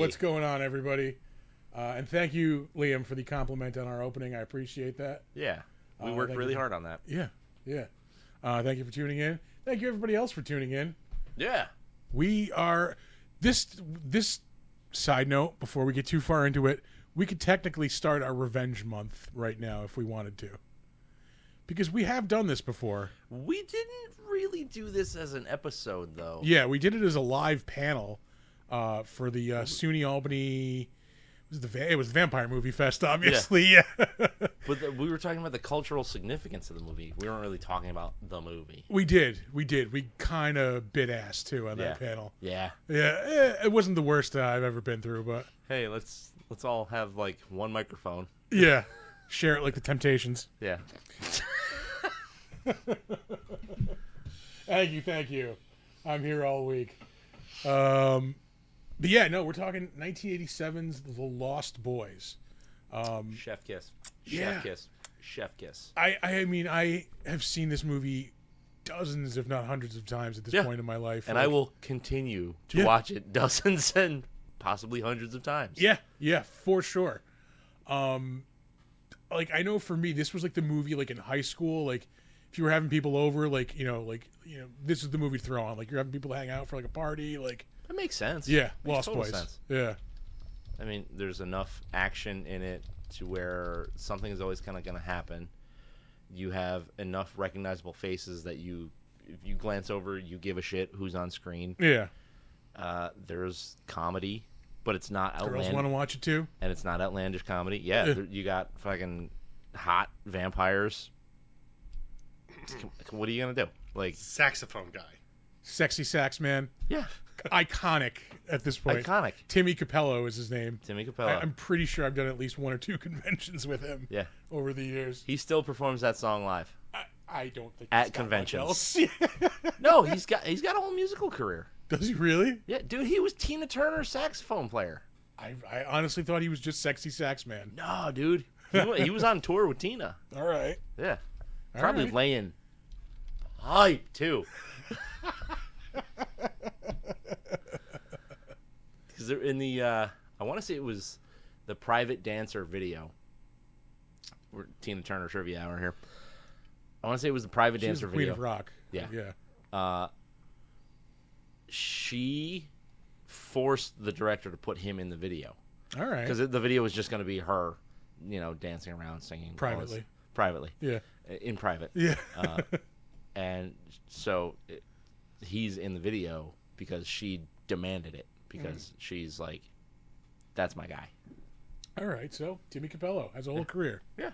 What's going on, everybody? And thank you, Liam, for the compliment on our opening. I appreciate that. Yeah. We worked really hard on that. Yeah. Thank you for tuning in. Thank you, everybody else, for tuning in. Yeah. We are this side note before we get too far into it. We could technically start our revenge month right now if we wanted to, because we have done this before. We didn't really do this as an episode, though. Yeah, we did it as a live panel for the SUNY Albany. It was the Vampire Movie Fest, obviously. Yeah. But we were talking about the cultural significance of the movie. We weren't really talking about the movie. We did. We kind of bit ass too on that panel. Yeah. It wasn't the worst I've ever been through, but Hey, let's all have like one microphone. yeah, share it like the Temptations. Yeah. Thank you. I'm here all week. But yeah, no, we're talking 1987's The Lost Boys. Chef kiss. Yeah. Chef kiss. Chef kiss. I mean, I have seen this movie dozens, if not hundreds of times at this point in my life. And I will continue to watch it dozens and possibly hundreds of times. Yeah, for sure. Like, I know for me, this was like the movie like in high school, like if you were having people over, like, this is the movie to throw on. Like, you're having people hang out for like a party, like. That makes sense. Yeah, Makes Lost total Boys. Sense. Yeah. I mean, there's enough action in it to where something is always kind of going to happen. You have enough recognizable faces that if you glance over, you give a shit who's on screen. Yeah. There's comedy, but it's not Girls outlandish. want to watch it too. And it's not outlandish comedy. Yeah, you got fucking hot vampires. What are you going to do? Like, saxophone guy. Sexy sax man. yeah. Iconic at this point. Iconic. Timmy Capello is his name. Timmy Capello. I'm pretty sure I've done at least one or two conventions with him. Yeah. Over the years. He still performs that song live. I don't think At he's got much conventions. else. No, he's got a whole musical career. Does he really? Yeah, dude, he was Tina Turner's saxophone player. I honestly thought he was just sexy sax man. No, dude. He was on tour with Tina. All right. Yeah. All Probably right. laying hype, too. Because they're in the, I want to say it was the Private Dancer video. We're Tina Turner trivia hour here. I want to say it was the Private She was Dancer the Queen video. of Rock. Yeah. Yeah. She forced the director to put him in the video. All right. Because the video was just going to be her, dancing around, singing. Privately. Privately. Yeah. In private. Yeah. And so he's in the video because she demanded it. Because she's like, that's my guy. All right. So Timmy Capello has a whole career. Yeah.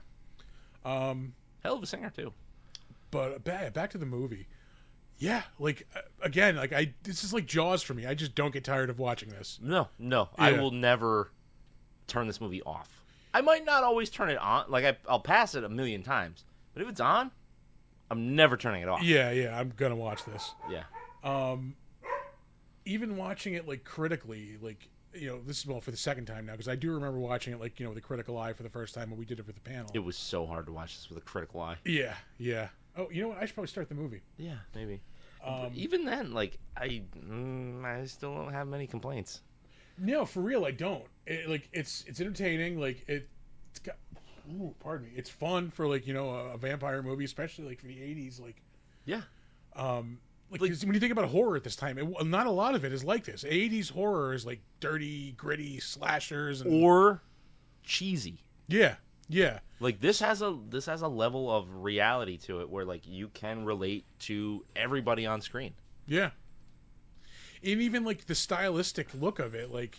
Hell of a singer, too. But back to the movie. Yeah, like again, like this is like Jaws for me. I just don't get tired of watching this. No. Yeah. I will never turn this movie off. I might not always turn it on. Like, I'll pass it a million times. But if it's on, I'm never turning it off. Yeah, I'm gonna watch this. Yeah. Even watching it like critically, like this is for the second time now because I do remember watching it like with a critical eye for the first time when we did it for the panel. It was so hard to watch this with a critical eye. Yeah. Oh, you know what? I should probably start the movie. Yeah, maybe. Even then, like, I still don't have many complaints. No, for real, I don't. It's entertaining. Like it's got. Ooh, pardon me. It's fun for like a vampire movie, especially like for the '80s. Like, Yeah. like 'cause when you think about horror at this time, not a lot of it is like this. '80s horror is like dirty, gritty slashers, Or cheesy. yeah. Like, this has a level of reality to it where, like, you can relate to everybody on screen. Yeah. And even like the stylistic look of it, like,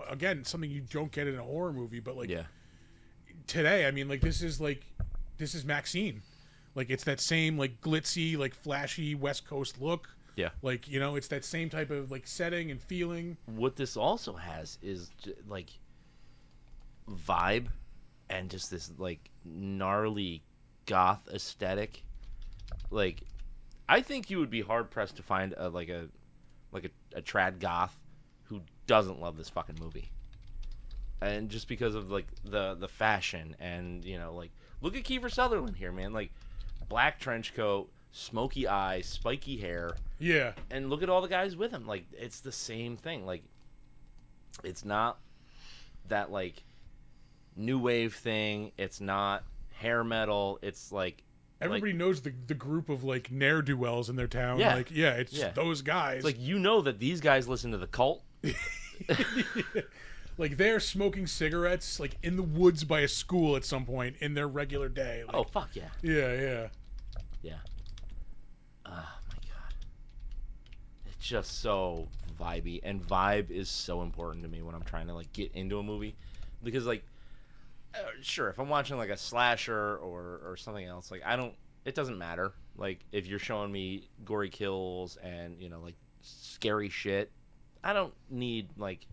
again, something you don't get in a horror movie, but like today, I mean, like this is Maxine. Like it's that same like glitzy, like flashy West Coast look. Yeah. Like, it's that same type of like setting and feeling. What this also has is like vibe and just this like gnarly goth aesthetic. Like, I think you would be hard pressed to find a trad goth who doesn't love this fucking movie. And just because of like the fashion and like, look at Kiefer Sutherland here, man. Like, black trench coat, smoky eyes, spiky hair. Yeah. And look at all the guys with him. Like, it's the same thing. Like, It's not that like new wave thing. It's not hair metal. It's like everybody knows the group of like ne'er-do-wells in their town. Yeah. Like, yeah, it's just those guys. It's like, you know that these guys listen to the Cult. Like, they're smoking cigarettes like in the woods by a school at some point in their regular day. Like, Oh fuck yeah. yeah. Yeah. Oh my god. It's just so vibey, and vibe is so important to me when I'm trying to like get into a movie, because like sure, if I'm watching like a slasher or something else, like it doesn't matter. Like if you're showing me gory kills and, you know, like scary shit, I don't need like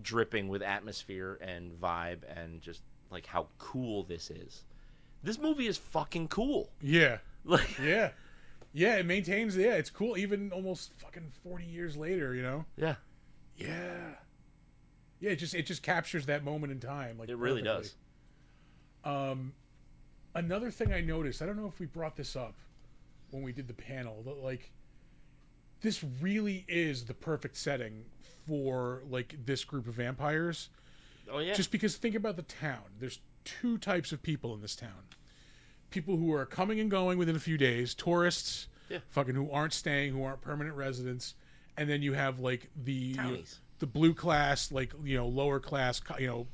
dripping with atmosphere and vibe and just like how cool this is. This movie is fucking cool. Yeah. Like Yeah. Yeah, it maintains, it's cool even almost fucking 40 years later, you know? yeah, Yeah. Yeah, it just captures that moment in time. Like, it really perfectly. does. Another thing I noticed, I don't know if we brought this up when we did the panel, but like, this really is the perfect setting for like this group of vampires. Oh yeah. Just because think about the town. There's two types of people in this town. People who are coming and going within a few days, tourists, fucking who aren't staying, who aren't permanent residents, and then you have like the blue class, like, you know, lower class, you know,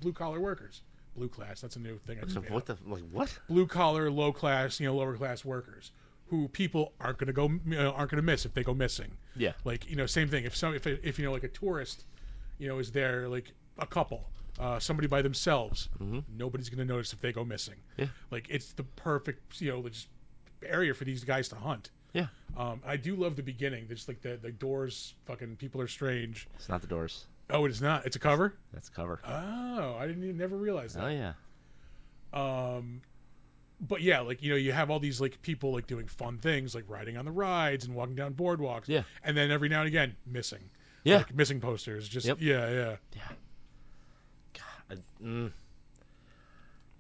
blue collar workers. Blue class, that's a new thing. I just made What up. the like what? Blue collar, low class, you know, lower class workers who people aren't going to miss if they go missing. Yeah. Like, you know, same thing. If you know, like a tourist, you know, is there, like a couple, somebody by themselves, nobody's going to notice if they go missing. Yeah. Like, it's the perfect, you know, just area for these guys to hunt. Yeah. I do love the beginning. Just like the doors, fucking people are strange. It's not the Doors. Oh, it is not. It's a cover. That's a cover. Oh, I didn't even never realize that. Oh yeah. But yeah, like, you know, you have all these like people like doing fun things like riding on the rides and walking down boardwalks. Yeah. And then every now and again, missing. Yeah. Like, missing posters. Just Yep. yeah. God.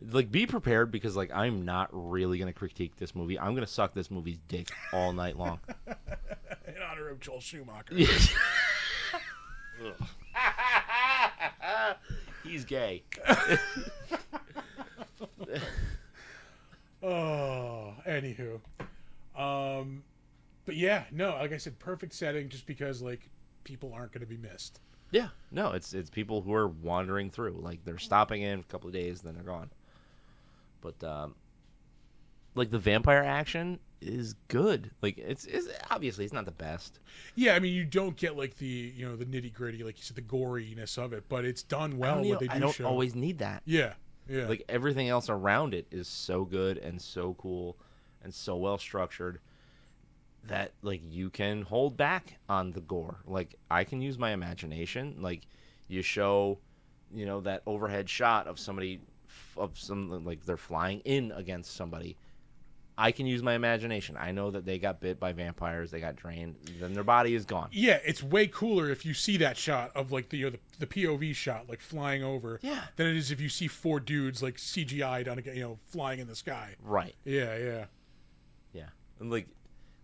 Like, be prepared, because like I'm not really gonna critique this movie. I'm gonna suck this movie's dick all night long. In honor of Joel Schumacher. He's gay. Oh, anywho. But yeah, no, like I said, perfect setting just because like people aren't going to be missed. Yeah. No, it's people who are wandering through. Like, they're stopping in a couple of days, then they're gone. But like, the vampire action is good. Like, it's obviously it's not the best. Yeah, I mean, you don't get like the, you know, the nitty gritty, like you said, the goriness of it, but it's done well. I don't always need that. Yeah. Yeah. Like, everything else around it is so good and so cool and so well structured that like you can hold back on the gore. Like, I can use my imagination. Like, you show, you know, that overhead shot of somebody like they're flying in against somebody. I can use my imagination. I know that they got bit by vampires, they got drained, then their body is gone. Yeah, it's way cooler if you see that shot of like the, you know, the POV shot like flying over, than it is if you see four dudes like CGI'd on a, you know, flying in the sky. Right. Yeah. And like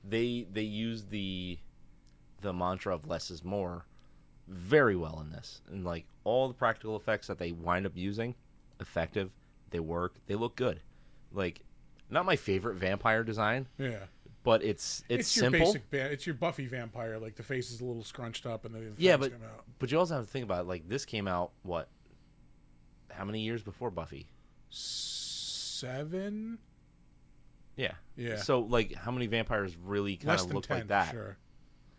they use the mantra of less is more very well in this. And like all the practical effects that they wind up using, effective, they work, they look good. Like, not my favorite vampire design. Yeah. But it's your simple. It's your Buffy vampire. Like, the face is a little scrunched up and the yeah, fangs come out. But you also have to think about it. Like, this came out, what? How many years before Buffy? 7? Yeah. Yeah. So, like, how many vampires really kind of look 10, like that? Sure.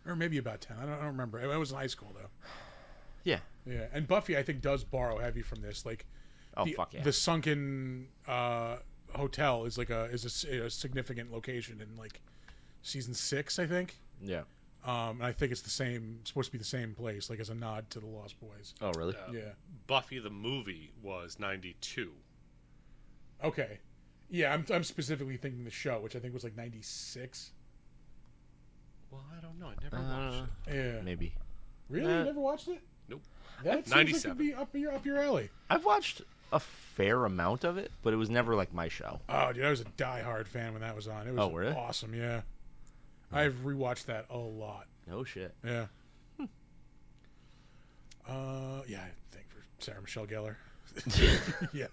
Or maybe about 10. I don't remember. I was in high school, though. Yeah. Yeah. And Buffy, I think, does borrow heavy from this. Like, fuck yeah. The sunken hotel is like a significant location in like season 6, I think. Yeah. And I think it's supposed to be the same place, like as a nod to the Lost Boys. Oh, really? Yeah. Buffy the movie was 92. Okay. Yeah, I'm specifically thinking the show, which I think was like 96. Well, I don't know. I never watched it. Yeah. Maybe. Really? You never watched it? Nope. That seems 97. like it'd be up your alley. I've watched a fair amount of it, but it was never like my show. Oh, dude, I was a diehard fan when that was on. It was really? awesome, yeah. I've rewatched that a lot. No shit. Yeah. Yeah, I think for Sarah Michelle Gellar. Yeah.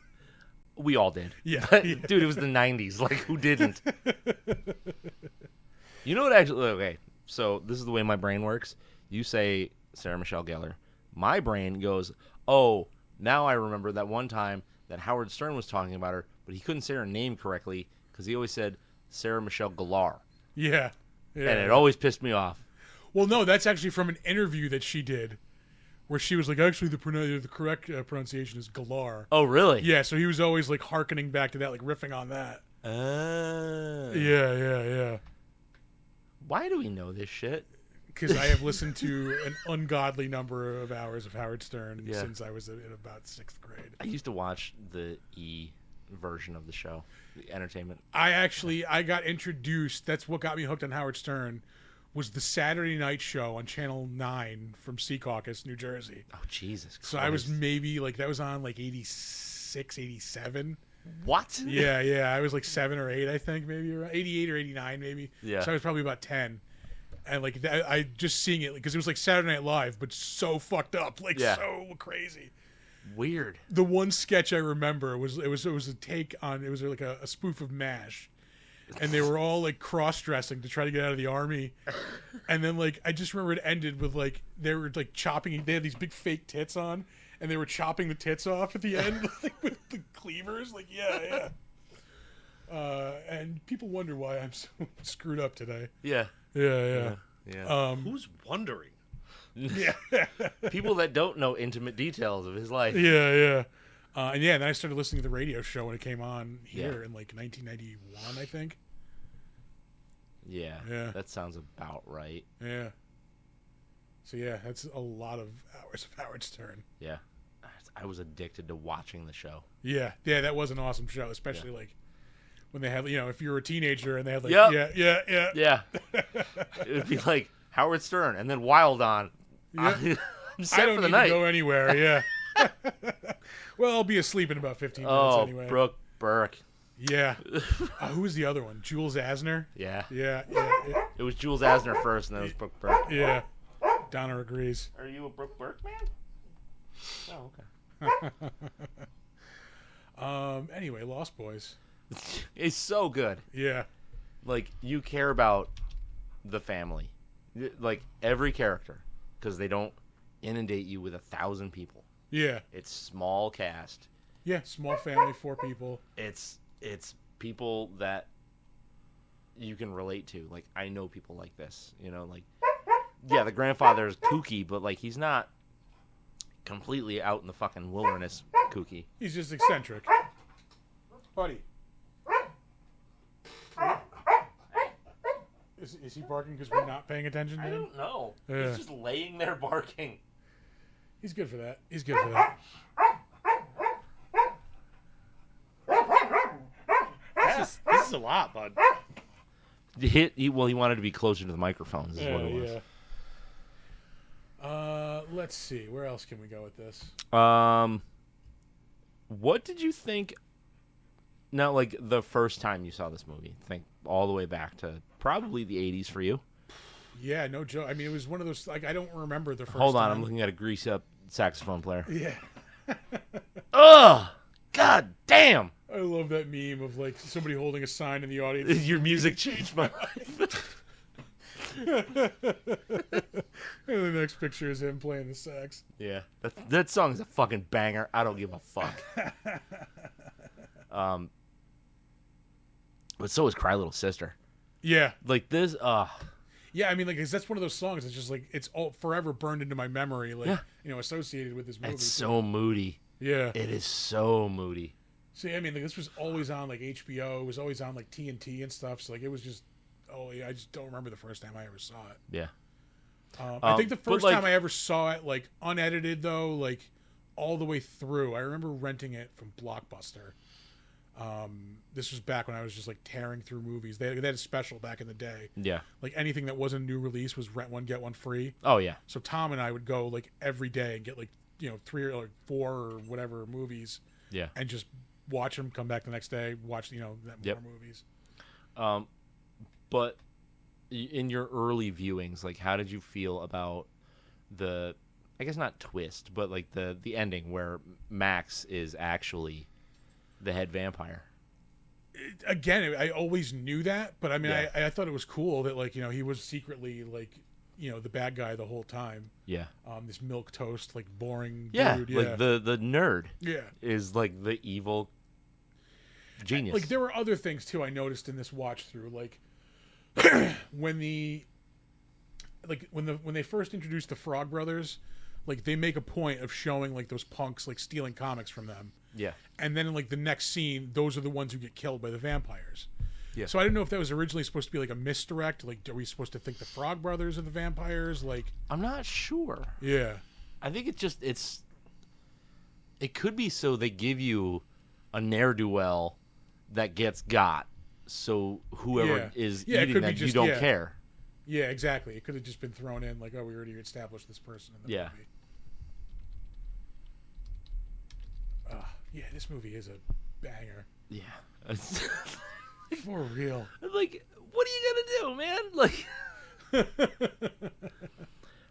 We all did. Yeah. But, Yeah. dude, it was the 90s. Like, who didn't? You know what actually... Okay, so this is the way my brain works. You say Sarah Michelle Gellar. My brain goes, oh, now I remember that one time that Howard Stern was talking about her, but he couldn't say her name correctly because he always said Sarah Michelle Gellar. Yeah. Yeah. And it always pissed me off. Well, no, that's actually from an interview that she did, where she was like, actually, the correct pronunciation is Galar. Oh, really? Yeah, so he was always like hearkening back to that, like riffing on that. Yeah. Why do we know this shit? Because I have listened to an ungodly number of hours of Howard Stern Yeah. since I was in about 6th grade. I used to watch the E version of the show, the entertainment. I got introduced. That's what got me hooked on Howard Stern. Was the Saturday night show on Channel 9 from Secaucus, New Jersey. Oh, Jesus Christ. So I was maybe like, that was on like 86, 87. What? Yeah. I was like 7 or 8, I think, maybe around 88 or 89, maybe. Yeah. So I was probably about 10. And like that, I just seeing it because it was like Saturday Night Live, but so fucked up, like so crazy. Weird. The one sketch I remember was it was a take on it was like a spoof of MASH, and they were all like cross dressing to try to get out of the army, and then like I just remember it ended with like they were like chopping. They had these big fake tits on, and they were chopping the tits off at the end like with the cleavers. Like yeah. And people wonder why I'm so screwed up today. Yeah. Yeah. Who's wondering? Yeah. People that don't know intimate details of his life. Yeah. And then I started listening to the radio show when it came on here Yeah. in like 1991, I think. Yeah. Yeah. That sounds about right. Yeah. So yeah, that's a lot of hours of Howard Stern. Yeah. I was addicted to watching the show. Yeah, that was an awesome show, especially like when they had, if you were a teenager and they had like, Yep. yeah. Yeah. It would be like Howard Stern and then Wild On. Yeah. I'm set I don't for the need night. to go anywhere. Yeah. Well, I'll be asleep in about 15 minutes anyway. Brooke Burke. Yeah. Who was the other one? Jules Asner. Yeah. Yeah. It was Jules Asner first, and then it was Brooke Burke. Yeah. Donna agrees. Are you a Brooke Burke man? Oh, okay. Anyway, Lost Boys. It's so good. Yeah. Like, you care about the family. Like, every character. Because they don't inundate you with 1,000 people. Yeah. It's small cast. Yeah. Small family, 4 people. It's people that you can relate to. Like, I know people like this. Like, yeah, the grandfather is kooky, but, like, he's not completely out in the fucking wilderness kooky. He's just eccentric. Buddy. Is he barking because we're not paying attention to I him? don't know. Yeah. He's just laying there barking. He's good for that. This This is a lot, bud. He wanted to be closer to the microphones, is what it was. Let's see. Where else can we go with this? What did you think? Now, like the first time you saw this movie, think all the way back to probably the 80s for you. Yeah, no joke. I mean, it was one of those, like, I don't remember the first Hold on, time. I'm looking at a grease up saxophone player. Yeah. Ugh! God damn! I love that meme of, like, somebody holding a sign in the audience. Your music changed my life. And the next picture is him playing the sax. Yeah, that song is a fucking banger. I don't give a fuck. But so is Cry Little Sister. Yeah. Like this, Yeah, I mean, like, 'cause that's one of those songs that's just, like, it's all forever burned into my memory, like, associated with this movie. it's so moody. Yeah. It is so moody. See, I mean, like, this was always on, like, HBO. It was always on, like, TNT and stuff. So, like, it was just, I just don't remember the first time I ever saw it. Yeah. I think the but, first like- time I ever saw it, like, unedited, though, like, all the way through, I remember renting it from Blockbuster. This was back when I was just, like, tearing through movies. They had a special back in the day. Yeah. Like, anything that wasn't a new release was rent one, get one free. Oh yeah. So Tom and I would go, like, every day and get, like, 3 or like 4 or whatever movies. Yeah. And just watch them, come back the next day, watch, more movies. But in your early viewings, like, how did you feel about the I guess not twist, but like the ending where Max is actually the head vampire. Again, I always knew that, but I mean, Yeah. I thought it was cool that like he was secretly like the bad guy the whole time. Yeah. This milk toast like boring Yeah, dude. like the nerd Yeah. is like the evil genius. Like there were other things too I noticed in this watch through, like when they first introduced the Frog Brothers, like they make a point of showing like those punks like stealing comics from them. Yeah. And then in like the next scene, those are the ones who get killed by the vampires. Yeah. So I didn't know if that was originally supposed to be like a misdirect. Like, are we supposed to think the Frog Brothers are the vampires? Like, I'm not sure. yeah. I think it could be so they give you a ne'er-do-well that gets got. So whoever is Yeah, it eating could be that, you just- don't yeah. care. Yeah, exactly. It could have just been thrown in like, oh, we already established this person in the Yeah. movie. Yeah, this movie is a banger. Yeah. For real. Like, what are you gonna do, man? Like,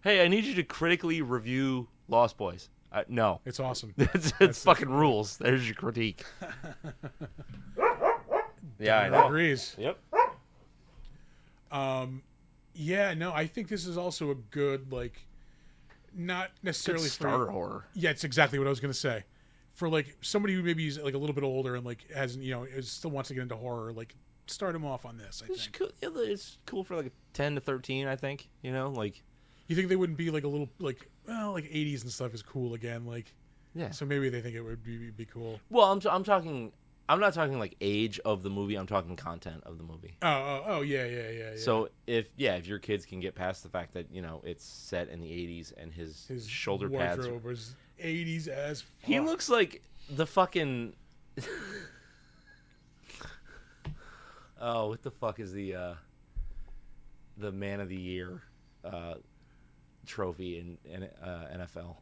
hey, I need you to critically review Lost Boys. No, It's awesome. it's fucking rules. There's your critique. Yeah, I know. Agrees. Yep. Yeah, no, I think this is also a good, like, not necessarily Good starter horror. Yeah, it's exactly what I was gonna say. For like somebody who maybe is like a little bit older and like hasn't, still wants to get into horror, like start him off on this. I It's think. cool. Yeah, it's cool for like a 10 to 13, I think. Like. You think they wouldn't be like a little like 80s and stuff is cool again, like Yeah. so maybe they think it would be cool. Well, I'm talking. I'm not talking like age of the movie. I'm talking content of the movie. Oh yeah. So if your kids can get past the fact that it's set in the 80s and his shoulder pads, wardrobe was 80s as fuck. he looks like the fucking. Oh, what the fuck is the Man of the Year trophy in NFL?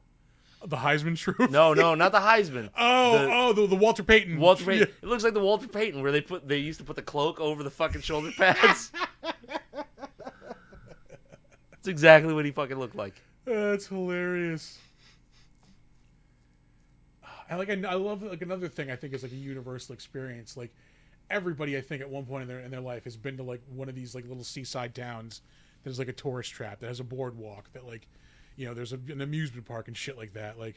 the Heisman Trophy. No, not the Heisman. The Walter Payton. Walter Payton. It looks like the Walter Payton where they used to put the cloak over the fucking shoulder pads. That's exactly what he fucking looked like. That's hilarious. And I love like another thing I think is like a universal experience. Like everybody I think at one point in their life has been to like one of these like little seaside towns. There's like a tourist trap that has a boardwalk that like there's an amusement park and shit like that. Like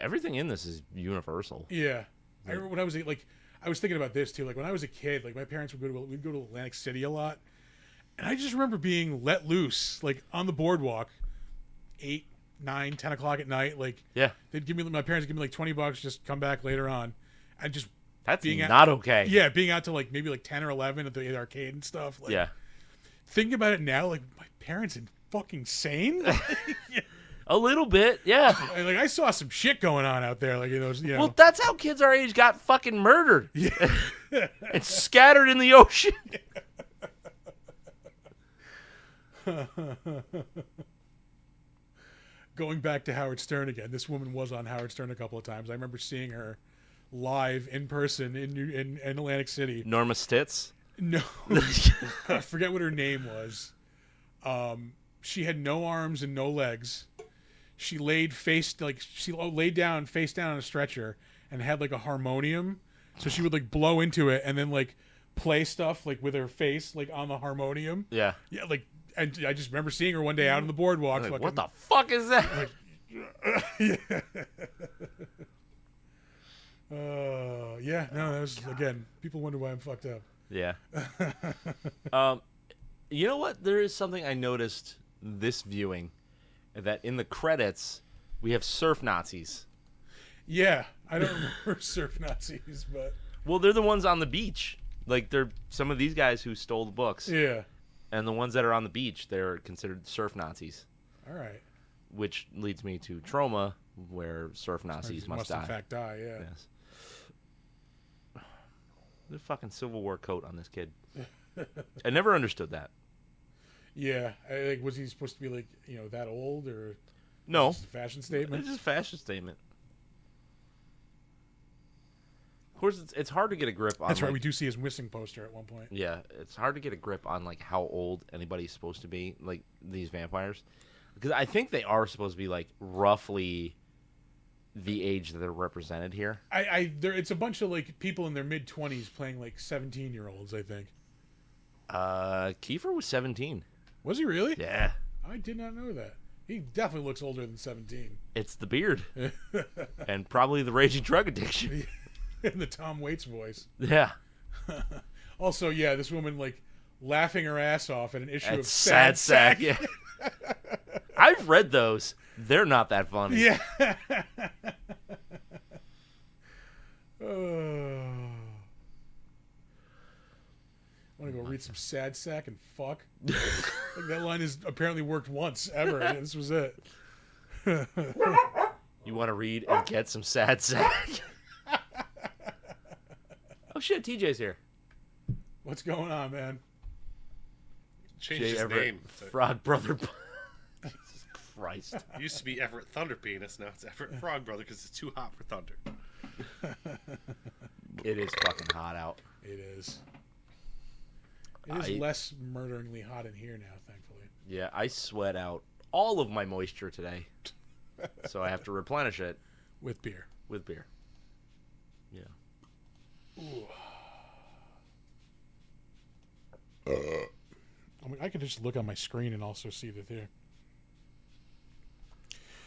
Everything in this is universal. yeah. I remember when I was like I was thinking about this too. Like when I was a kid, like my parents we'd go to Atlantic City a lot, and I just remember being let loose like on the boardwalk, 8, 9, 10 o'clock at night. Like Yeah. my parents would give me like $20, just come back later on, and just That's being not okay. yeah, being out to like maybe like 10 or 11 at the arcade and stuff. Like, Yeah. thinking about it now, like my parents are fucking sane. A little bit, yeah. And, like I saw some shit going on out there. Like Well, that's how kids our age got fucking murdered. Yeah. And scattered in the ocean. Going back to Howard Stern again, this woman was on Howard Stern a couple of times. I remember seeing her live in person in Atlantic City. Norma Stitz. No, I forget what her name was. She had no arms and no legs. She laid down face down on a stretcher and had like a harmonium, so she would like blow into it and then like play stuff like with her face like on the harmonium. Yeah. Yeah, like, and I just remember seeing her one day out on the boardwalk. Like, fucking, what the fuck is that? Yeah, no, that was again. People wonder why I'm fucked up. Yeah. You know what? There is something I noticed this viewing, that in the credits we have surf Nazis. Yeah, I don't remember surf Nazis, but Well, they're the ones on the beach. Like they're some of these guys who stole the books, yeah. and the ones that are on the beach, they're considered surf Nazis. All right. Which leads me to Trauma, where surf Nazis must die. in fact die. Yeah. Yes. The fucking Civil War coat on this kid. I never understood that. Yeah. Like, was he supposed to be like that old or No, just a fashion statement? it's just a fashion statement. Of course, it's hard to get a grip on. That's right. like- We do see his missing poster at one point. Yeah, it's hard to get a grip on like how old anybody's supposed to be, like these vampires. because I think they are supposed to be like roughly the age that they're represented here. It's a bunch of like people in their mid-20s playing like 17-year-olds, I think. Kiefer was 17. Was he really? Yeah. I did not know that. He definitely looks older than 17. It's the beard. And probably the raging drug addiction. In the Tom Waits voice. Yeah. Also, yeah, this woman like laughing her ass off at an issue of Sad Sack. Yeah. I've read those. They're not that funny. Yeah. Want to go read some Sad Sack and fuck? Like that line has apparently worked once ever. This was it. You want to read and get some Sad Sack? Oh shit, TJ's here. What's going on, man? Changed Jay his Everett, name. Frog Brother. Jesus Christ. It used to be Everett Thunder Penis. Now it's Everett Frog Brother because it's too hot for thunder. It is fucking hot out. It is. It is less murderingly hot in here now, thankfully. Yeah, I sweat out all of my moisture today. So I have to replenish it. With beer. With beer. Yeah. Ooh. I mean, I could just look on my screen and also see that there.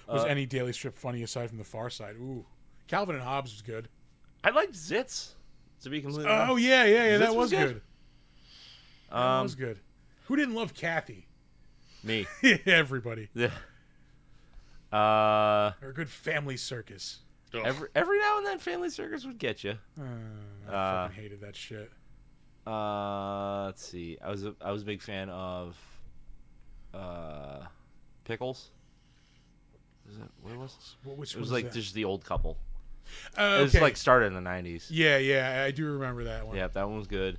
Was any Daily Strip funny aside from The Far Side? Ooh. Calvin and Hobbes was good. I liked Zitz, to be completely Oh, honest. yeah, Zitz that was good. That Um, was good. Who didn't love Kathy? Me. Everybody. Yeah. Or a good family circus. Ugh. Every now and then, Family Circus would get you. I fucking hated that shit. Let's see. I was a big fan of Pickles. Is that what it was? Which It was was like that? just the old couple. Oh, It was okay. like started in the 90s. Yeah, I do remember that one. Yeah, that one was good.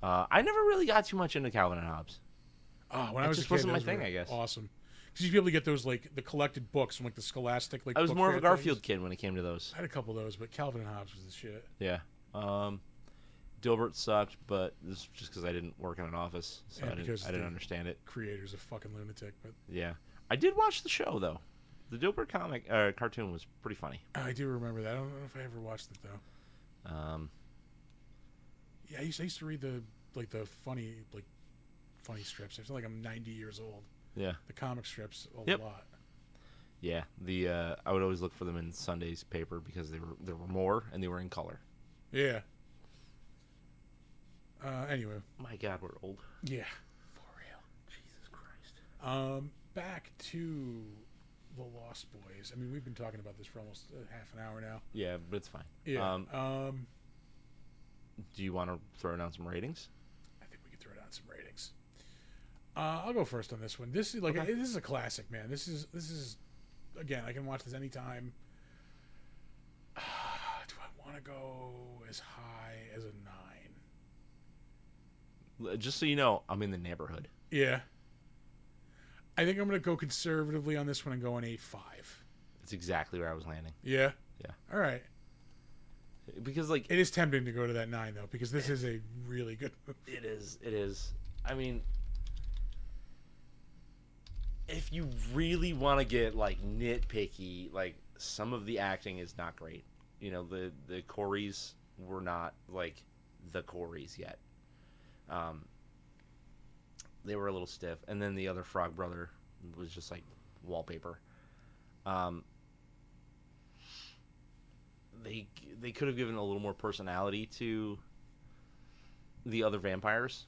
I never really got too much into Calvin and Hobbes. Oh, when It I was just a kid, wasn't my those thing, were I guess. Awesome. Because you'd be able to get those, like, the collected books from, like, the Scholastic, like, I was book more of a fair Garfield things. kid when it came to those. I had a couple of those, but Calvin and Hobbes was the shit. Yeah. Dilbert sucked, but this is just because I didn't work in an office, so And I because didn't the- understand it. Creator's a fucking lunatic, but Yeah, I did watch the show though. The Dilbert cartoon was pretty funny. I do remember that. I don't know if I ever watched it, though. Yeah, I used to read the funny strips. I feel like I'm 90 years old. Yeah, The comic strips a Yep. lot. yeah. I would always look for them in Sunday's paper because there were more and they were in color. Yeah. Anyway. My God, we're old. Yeah. For real. Jesus Christ. Back to The Lost Boys. I mean, we've been talking about this for almost half an hour now. Yeah, but it's fine. Yeah. Do you want to throw down some ratings? I think we could throw down some ratings. I'll go first on this one. This is Okay. this is a classic, man. This is again, I can watch this anytime. Do I want to go as high as a 9? Just so you know, I'm in the neighborhood. Yeah. I think I'm going to go conservatively on this one and go an 8.5. It's exactly where I was landing. Yeah? Yeah. All right. Because like It is tempting to go to that 9, though, because this is a really good movie. It is. I mean, if you really want to get like nitpicky, like some of the acting is not great. You know, the Coreys were not like the Coreys yet. They were a little stiff, and then the other Frog brother was just like wallpaper. They could have given a little more personality to the other vampires.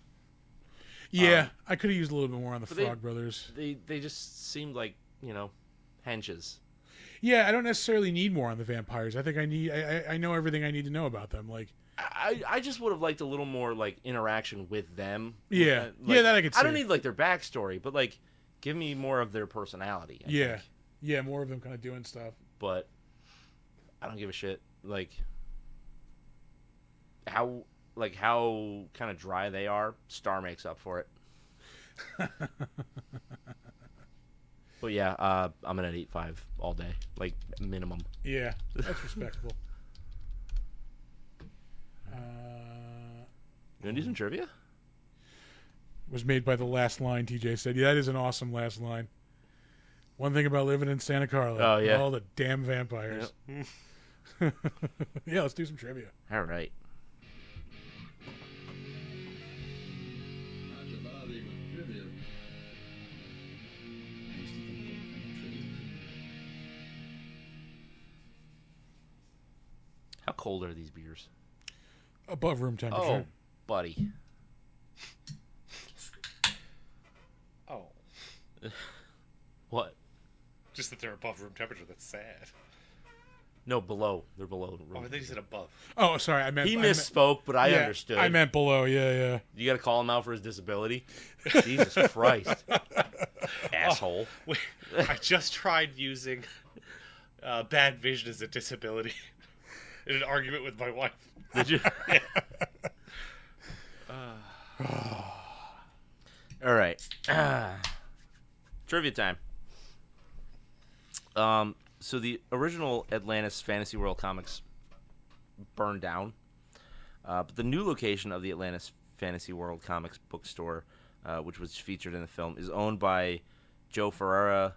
Yeah, I could have used a little bit more on the but Frog Brothers. They just seemed like, you know, henches. Yeah, I don't necessarily need more on the vampires. I think I know everything I need to know about them. Like, I just would have liked a little more like interaction with them. Yeah. Like, Yeah, that I could I don't see. need like their backstory, but like give me more of their personality. I yeah, think. yeah, more of them kind of doing stuff. But I don't give a shit. Like how kind of dry they are. Star makes up for it. But yeah, I'm at 8.5 all day, like minimum. Yeah, that's respectable. You wanna do some trivia? Was made by the last line. TJ said, "Yeah, that is an awesome last line." One thing about living in Santa Carla. Oh, yeah. All the damn vampires. Yep. Yeah, let's do some trivia. All right. How cold are these beers? Above room temperature. Oh, buddy. Oh. What? Just that they're above room temperature. That's sad. No, below. They're below. Oh, I think you said above. Oh, sorry. I meant He I meant- misspoke, but I yeah, understood. I meant below. Yeah. You got to call him out for his disability. Jesus Christ, asshole! Wait, I just tried using bad vision as a disability in an argument with my wife. Did you? All right. Trivia time. So the original Atlantis Fantasy World comics burned down, but the new location of the Atlantis Fantasy World comics bookstore, which was featured in the film, is owned by Joe Ferreira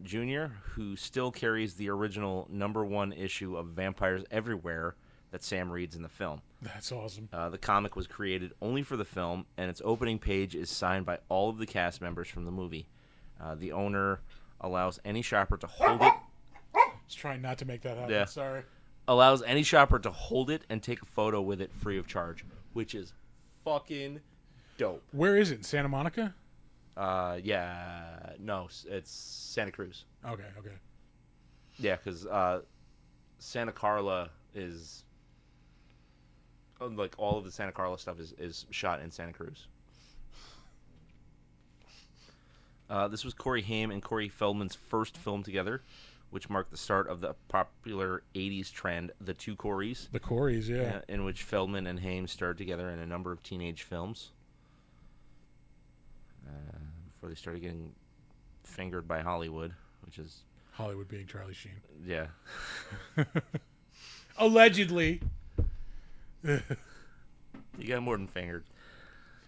Jr., who still carries the original #1 issue of Vampires Everywhere that Sam reads in the film. That's awesome. The comic was created only for the film, and its opening page is signed by all of the cast members from the movie. The owner allows any shopper to hold it. Just trying not to make that happen. Yeah. Sorry. Allows any shopper to hold it and take a photo with it free of charge, which is fucking dope. Where is it? In Santa Monica? Yeah, no, it's Santa Cruz. Okay. Yeah, because Santa Carla is like all of the Santa Carla stuff is shot in Santa Cruz. This was Corey Haim and Corey Feldman's first film together, which marked the start of the popular 80s trend, the two Coreys, The Coreys, yeah. in which Feldman and Haim starred together in a number of teenage films before they started getting fingered by Hollywood, which is, Hollywood being Charlie Sheen. yeah. Allegedly. You got more than fingered.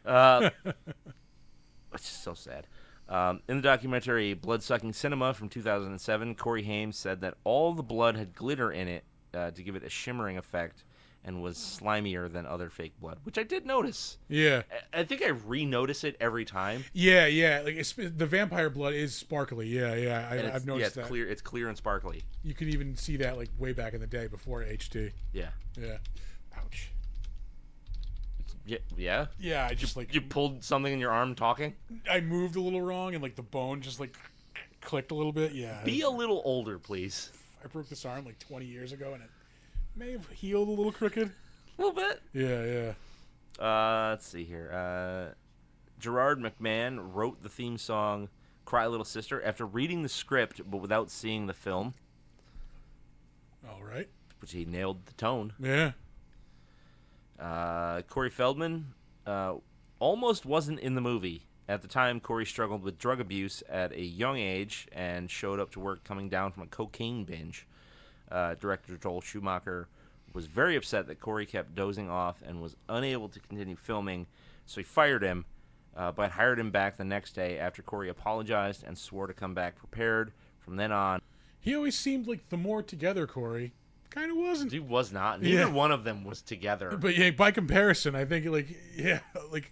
Which is so sad. In the documentary Blood-Sucking Cinema from 2007, Corey Haim said that all the blood had glitter in it to give it a shimmering effect and was slimier than other fake blood, which I did notice. Yeah. I think I re-notice it every time. Yeah. Like the vampire blood is sparkly. Yeah. I've noticed it's that. Clear. It's clear and sparkly. You could even see that like way back in the day before HT. Yeah. Yeah. Ouch. Yeah. Yeah, I just like You pulled something in your arm talking? I moved a little wrong and like the bone just like clicked a little bit. Yeah. Be a little older, please. I broke this arm like 20 years ago and it may have healed a little crooked. A little bit. Yeah. Let's see here. Gerard McMahon wrote the theme song "Cry Little Sister" after reading the script but without seeing the film, All right. which he nailed the tone. Yeah. Corey Feldman almost wasn't in the movie. At the time, Corey struggled with drug abuse at a young age and showed up to work coming down from a cocaine binge. Director Joel Schumacher was very upset that Corey kept dozing off and was unable to continue filming, so he fired him, but hired him back the next day after Corey apologized and swore to come back prepared. From then on, He always seemed like the more together Corey. Kind of wasn't. he was not. Neither Yeah. one of them was together. But yeah, by comparison, I think like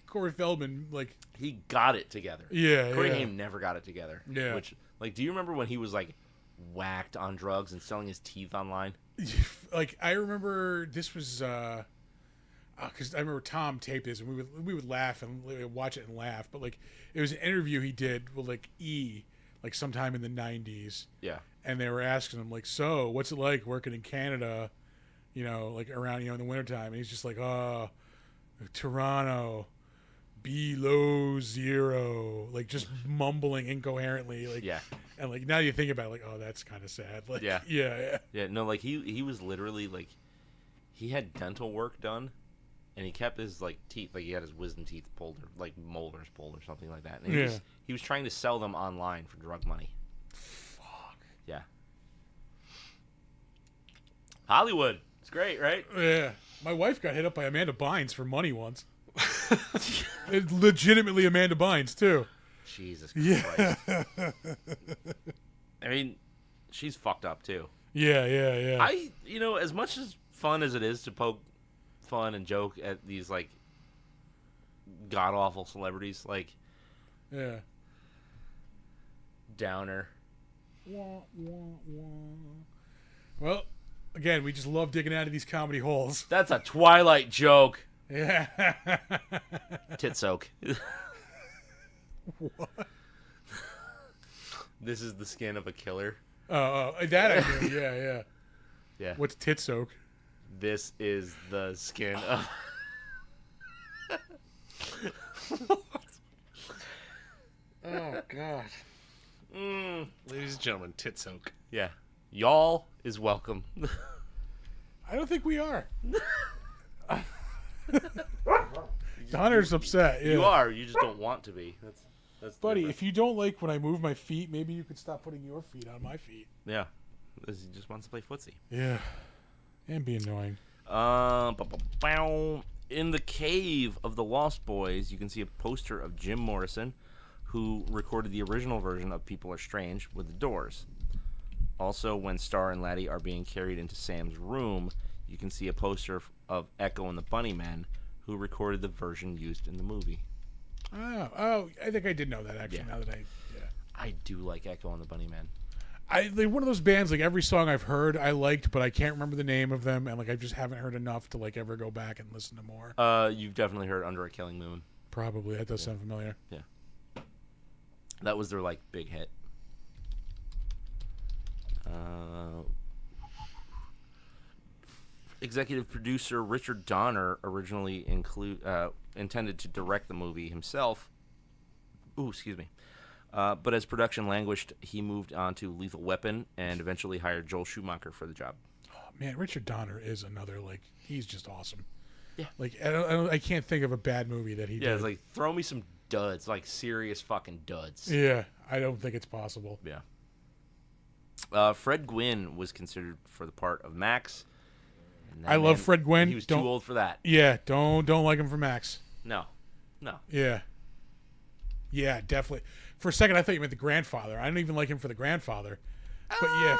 Corey Feldman, like He got it together. yeah, Corey yeah. Haim never got it together. Yeah. Which, like, do you remember when he was like whacked on drugs and selling his teeth online? Like I remember this was because I remember Tom taped this and we would laugh and watch it and laugh. But like it was an interview he did with like like sometime in the 90s. Yeah. And they were asking him like, so what's it like working in Canada, like around, in the wintertime? And he's just like, Toronto, below zero, like just mumbling incoherently. Like, Yeah. And like, now you think about it, like, oh, that's kind of sad. Like, Yeah. Yeah. Yeah. No, like he was literally like, he had dental work done, and he kept his like teeth, like he had his wisdom teeth pulled, or like molars pulled, or something like that. And he was trying to sell them online for drug money. Yeah. Hollywood. It's great, right? Yeah. My wife got hit up by Amanda Bynes for money once. It's legitimately Amanda Bynes, too. Jesus Yeah. Christ. I mean, she's fucked up too. Yeah. As much as fun as it is to poke fun and joke at these like god awful celebrities, like Yeah. Downer. Well, again, we just love digging out of these comedy holes. That's a Twilight joke. Yeah. Tit soak. What? This is the skin of a killer. Oh, that I knew. Yeah. Yeah. What's tit soak? This is the skin of. Oh God. Ladies and gentlemen, tit soak. Yeah. Y'all is welcome. I don't think we are. Donner's upset. Yeah. You are. You just don't want to be. That's the Buddy, difference. if you don't like when I move my feet, maybe you could stop putting your feet on my feet. Yeah. He just wants to play footsie. Yeah. And be annoying. In the cave of the Lost Boys, you can see a poster of Jim Morrison, who recorded the original version of People Are Strange with the Doors. Also, when Star and Laddie are being carried into Sam's room, you can see a poster of Echo and the Bunnymen, who recorded the version used in the movie. Oh, I think I did know that actually. Yeah. Now that I do like Echo and the Bunnymen. they're one of those bands, like every song I've heard I liked, but I can't remember the name of them, and like I just haven't heard enough to like ever go back and listen to more. You've definitely heard Under a Killing Moon. Probably. That does sound familiar. Yeah. That was their like big hit. Executive producer Richard Donner originally intended to direct the movie himself. Ooh, excuse me. But as production languished, he moved on to Lethal Weapon and eventually hired Joel Schumacher for the job. Oh, man, Richard Donner is another, like, he's just awesome. Yeah. Like, I can't think of a bad movie that he did. Yeah, it's like, throw me some duds, like serious fucking duds. Yeah, I don't think it's possible. Yeah. Fred Gwynne was considered for the part of Max. And I love Fred Gwynne. He was too old for that. Yeah, don't like him for Max. No. Yeah, definitely. For a second, I thought you meant the grandfather. I don't even like him for the grandfather. But yeah,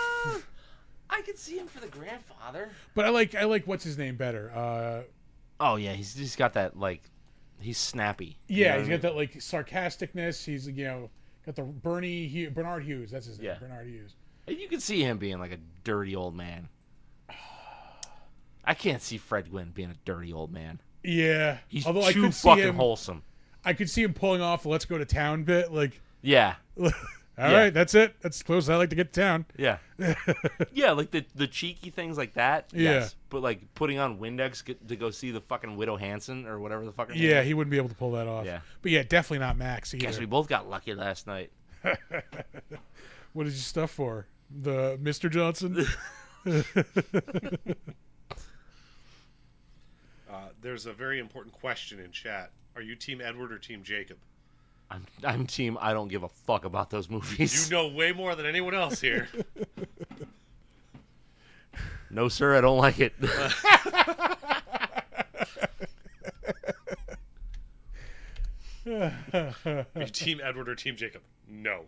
I could see him for the grandfather. but I like what's his name better. Oh yeah, he's got that like, he's snappy. Yeah, he's got that like sarcasticness. He's got the Bernard Hughes. That's his name. Yeah. Bernard Hughes. And you could see him being like a dirty old man. I can't see Fred Gwynne being a dirty old man. Yeah, He's although I too could see fucking him, wholesome. I could see him pulling off the "Let's go to town" bit. Like, Yeah, all Yeah. right, that's it. That's as close as I like to get to town. yeah, yeah. Like the cheeky things like that. Yeah. Yes. But like putting on Windex to go see the fucking Widow Hansen or whatever the fuck. her name Yeah, is. he wouldn't be able to pull that off. Yeah. But yeah, definitely not Max either. Guess we both got lucky last night. What is your stuff for? The Mr. Johnson? There's a very important question in chat. Are you Team Edward or Team Jacob? I'm team. I don't give a fuck about those movies. You know way more than anyone else here. No, sir, I don't like it. Are you Team Edward or Team Jacob? No.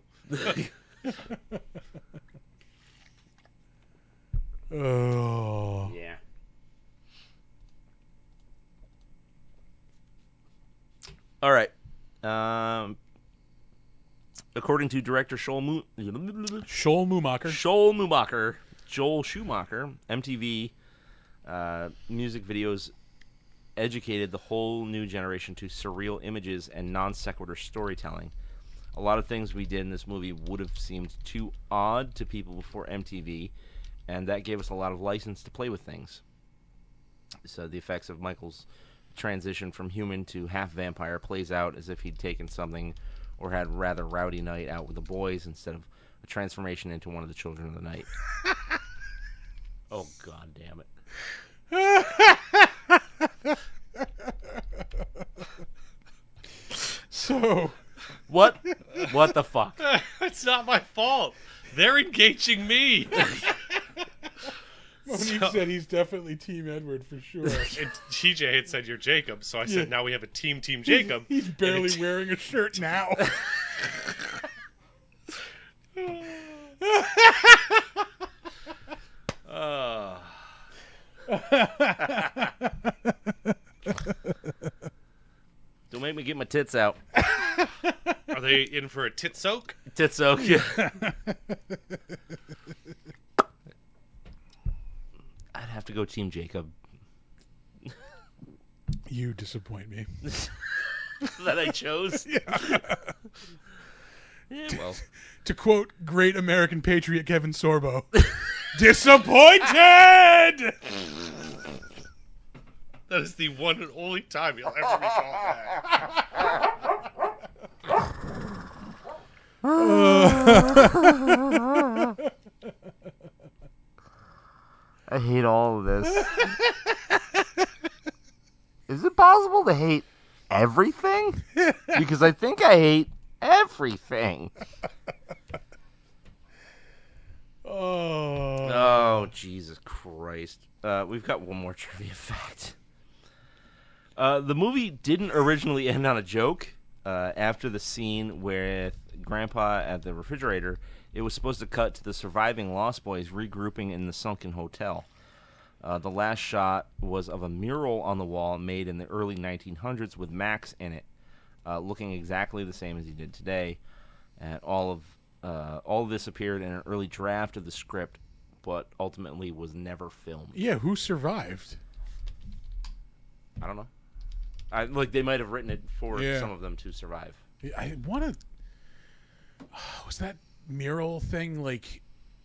Oh. Yeah. All right. According to director Joel Schumacher. Joel Schumacher, MTV music videos educated the whole new generation to surreal images and non sequitur storytelling. A lot of things we did in this movie would have seemed too odd to people before MTV, and that gave us a lot of license to play with things. So the effects of Michael's transition from human to half vampire plays out as if he'd taken something or had a rather rowdy night out with the boys instead of a transformation into one of the children of the night. Oh, god damn it. So, What the fuck? It's not my fault. They're engaging me. Monique said he's definitely Team Edward for sure. And TJ had said you're Jacob, so I said Yeah. now we have a Team Jacob. He's barely And wearing a shirt now. Don't make me get my tits out. Are they in for a tit soak? Tit soak. Yeah. I'd have to go Team Jacob. You disappoint me. That I chose. Yeah. Yeah, well. To quote great American patriot Kevin Sorbo, disappointed! That is the one and only time you'll ever be called that. I hate all of this. Is it possible to hate everything? Because I think I hate everything. Oh, Jesus Christ. We've got one more trivia fact. The movie didn't originally end on a joke. After the scene with Grandpa at the refrigerator, it was supposed to cut to the surviving Lost Boys regrouping in the sunken hotel. The last shot was of a mural on the wall made in the early 1900s with Max in it, looking exactly the same as he did today. And all of this appeared in an early draft of the script, but ultimately was never filmed. Yeah, who survived? I don't know. They might have written it for some of them to survive. I want to... Was that mural thing, like,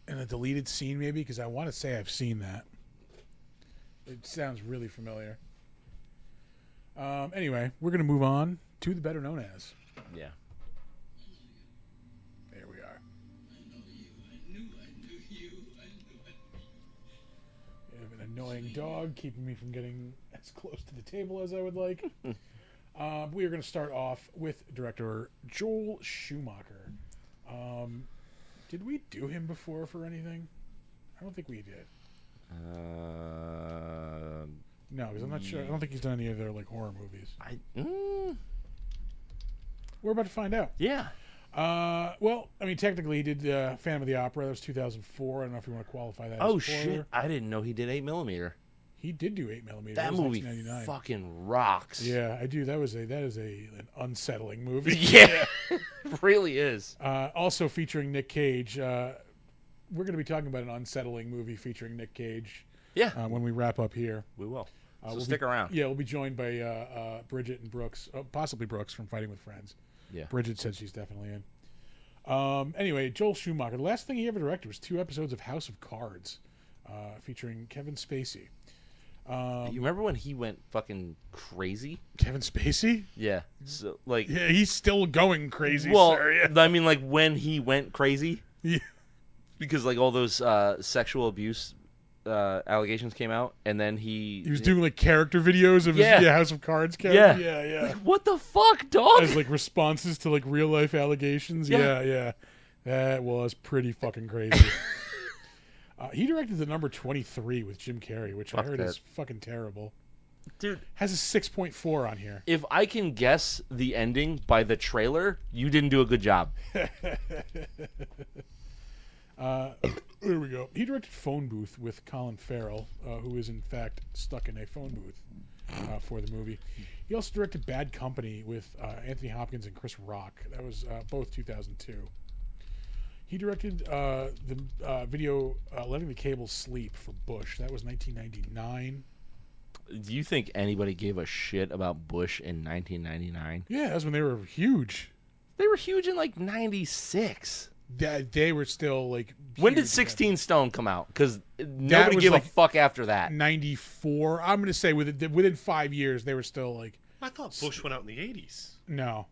in a deleted scene, maybe? Because I want to say I've seen that. It sounds really familiar. Anyway, we're going to move on to the better known as. Yeah. There we are. We have an annoying dog keeping me from getting as close to the table as I would like. We are going to start off with director Joel Schumacher. Did we do him before for anything? I don't think we did. No, because I'm not sure. I don't think he's done any other like horror movies. We're about to find out. Yeah. Well, I mean, technically he did Phantom of the Opera. That was 2004. I don't know if you want to qualify that. Oh as horror. shit! I didn't know he did 8mm. He did do 8mm. That movie fucking rocks. Yeah, I do. That is an unsettling movie. Yeah, really is. Also featuring Nick Cage. We're going to be talking about an unsettling movie featuring Nick Cage. Yeah. When we wrap up here, we will. So stick around. Yeah, we'll be joined by Bridget and Brooks, possibly Brooks from Fighting with Friends. Yeah. Bridget said she's definitely in. Anyway, Joel Schumacher. The last thing he ever directed was 2 episodes of House of Cards, featuring Kevin Spacey. You remember when he went fucking crazy? Kevin Spacey? Yeah. So like, yeah, he's still going crazy. Well, sir. Yeah. I mean, like when he went crazy. Yeah. Because like all those sexual abuse allegations came out, and then he was doing like character videos of his House of Cards character. Yeah. Like, what the fuck, dog? As like responses to like real life allegations. Yeah. That was pretty fucking crazy. He directed the number 23 with Jim Carrey, which I heard is fucking terrible. Dude, has a 6.4 on here. If I can guess the ending by the trailer, you didn't do a good job. There we go. He directed Phone Booth with Colin Farrell, who is in fact stuck in a phone booth for the movie. He also directed Bad Company with Anthony Hopkins and Chris Rock. That was both 2002. He directed the video Letting the Cable Sleep for Bush. That was 1999. Do you think anybody gave a shit about Bush in 1999? Yeah, that's when they were huge. They were huge in like 96. They were still like. When did 16 Stone come out? Because nobody gave a fuck after that. 94. I'm gonna say within 5 years they were still like. I thought Bush went out in the 80s. No.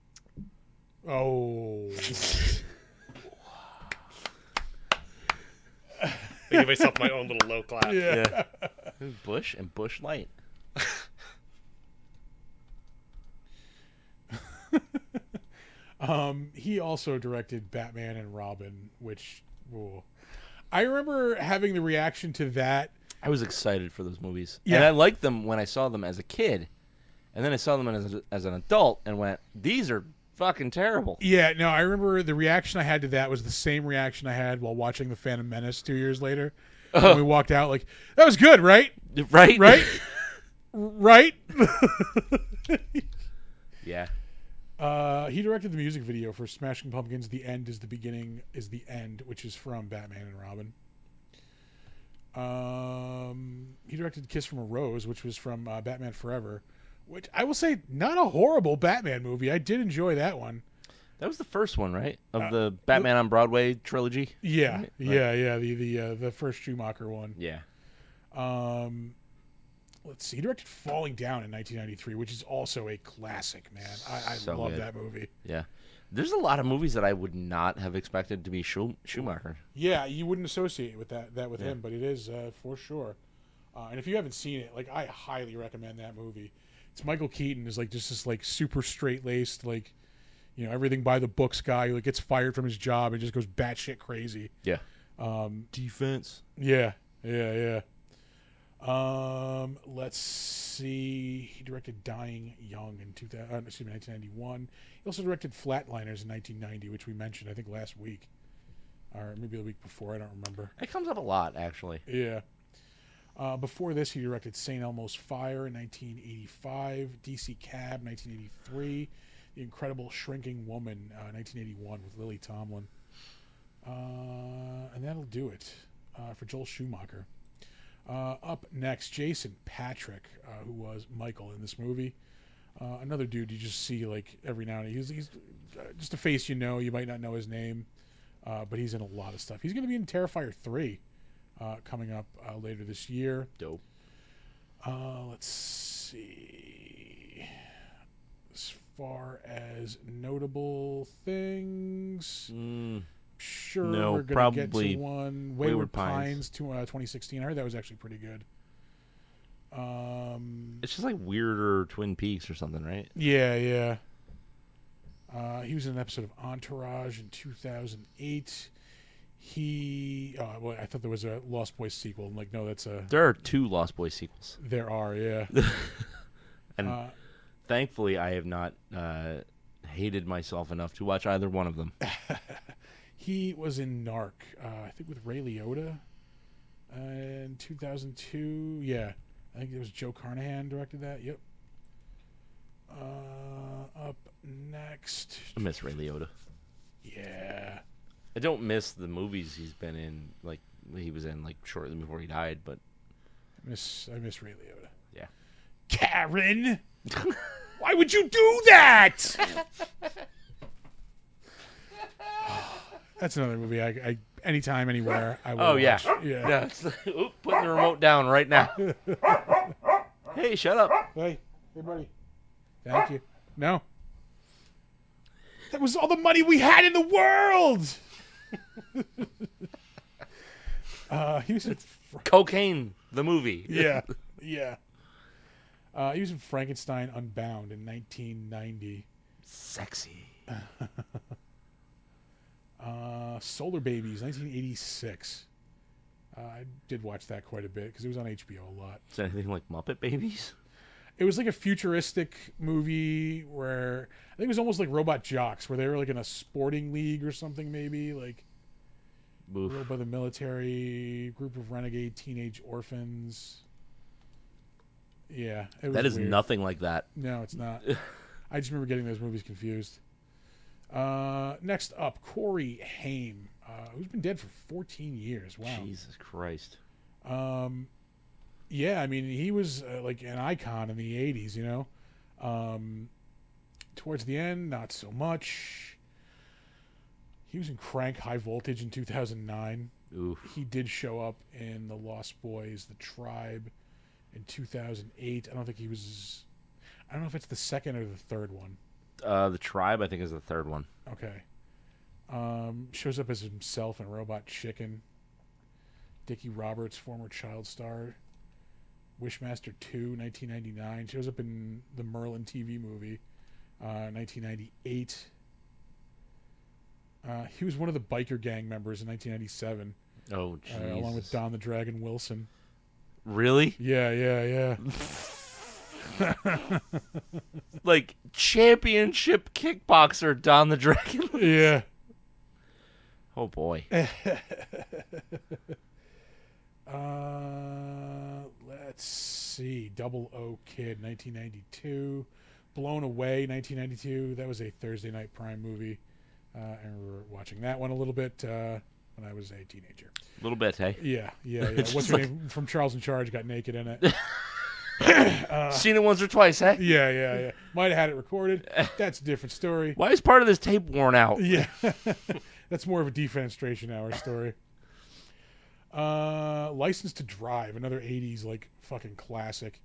Oh. I give myself my own little low clap. Yeah. Bush and Bush Light. He also directed Batman and Robin, which I remember having the reaction to that. I was excited for those movies. Yeah. And I liked them when I saw them as a kid. And then I saw them as an adult and went, these are fucking terrible. Yeah, no, I remember the reaction I had to that was the same reaction I had while watching The Phantom Menace 2 years later. When we walked out, like, that was good, right? Right? Right? Right? Yeah. He directed the music video for Smashing Pumpkins' The End is the Beginning is the End, which is from Batman and Robin. He directed Kiss from a Rose, which was from Batman Forever, which I will say, not a horrible Batman movie. I did enjoy that one. That was the first one, right? Of the Batman on Broadway trilogy? Yeah, right? yeah. The first Schumacher one. Yeah. Let's see. He directed Falling Down in 1993, which is also a classic, man. I So love good. that movie. Yeah. There's a lot of movies that I would not have expected to be Schumacher. Yeah, you wouldn't associate with that with him, but it is for sure. And if you haven't seen it, like, I highly recommend that movie. It's Michael Keaton is like just this like super straight laced, like, you know, everything by the books guy who like gets fired from his job and just goes batshit crazy. Yeah. Defense. Yeah. Let's see. He directed Dying Young in 1991. He also directed Flatliners in 1990, which we mentioned, I think, last week. Or maybe the week before. I don't remember. It comes up a lot, actually. Yeah. Before this, he directed St. Elmo's Fire in 1985, DC Cab 1983, The Incredible Shrinking Woman 1981 with Lily Tomlin. And that'll do it for Joel Schumacher. Up next, Jason Patrick, who was Michael in this movie. Another dude you just see like every now and then. He's just a face you know. You might not know his name, but he's in a lot of stuff. He's going to be in Terrifier 3 coming up later this year. Dope. Let's see. As far as notable things... Sure, No, we're going to probably get to one. Wayward Pines 2016. I heard that was actually pretty good. It's just like weirder Twin Peaks or something, right? Yeah. He was in an episode of Entourage in 2008. I thought there was a Lost Boys sequel. I'm like, no, that's a... There are 2 Lost Boys sequels. There are, yeah. And thankfully, I have not hated myself enough to watch either one of them. He was in Narc, I think with Ray Liotta in 2002. Yeah, I think it was Joe Carnahan directed that. Yep. Up next. I miss Ray Liotta. Yeah. I don't miss the movies he's been in, like he was in like shortly before he died, but I miss Ray Liotta. Yeah. Karen, why would you do that? That's another movie. I anytime, anywhere. I will Oh yeah, watch. yeah. Oop, putting the remote down right now. Hey, shut up. Hey, buddy. Thank you. No. That was all the money we had in the world. He was in Cocaine, the movie. yeah. He was in Frankenstein Unbound in 1990. Sexy. Solar Babies, 1986. I did watch that quite a bit because it was on HBO a lot. Is it anything like Muppet Babies? It was like a futuristic movie where I think it was almost like Robot Jocks, where they were like in a sporting league or something, maybe like ruled by the military, group of renegade teenage orphans. Yeah, it was That is weird. nothing like that. No, it's not. I just remember getting those movies confused. Next up, Corey Haim, who's been dead for 14 years. Wow. Jesus Christ. Yeah, I mean, he was like an icon in the 80s, you know. Towards the end, not so much. He was in Crank High Voltage in 2009. Oof. He did show up in The Lost Boys, The Tribe in 2008. I don't know if it's the second or the third one. The Tribe, I think, is the third one. Okay. Shows up as himself in Robot Chicken. Dickie Roberts, former child star. Wishmaster 2, 1999. Shows up in the Merlin TV movie, 1998. He was one of the biker gang members in 1997. Oh, jeez. Along with Don the Dragon Wilson. Really? Yeah. Like championship kickboxer Don the Dragon. Yeah. Oh boy. Let's see. Double O Kid, 1992. Blown Away, 1992. That was a Thursday night Prime movie. I remember watching that one a little bit when I was a teenager. A little bit, hey? Yeah. What's Just her like- name? From Charles in Charge got naked in it. Seen it once or twice, hey? Yeah. Might have had it recorded. That's a different story. Why is part of this tape worn out? Yeah. That's more of a defenestration hour story. License to Drive, another 80s like fucking classic.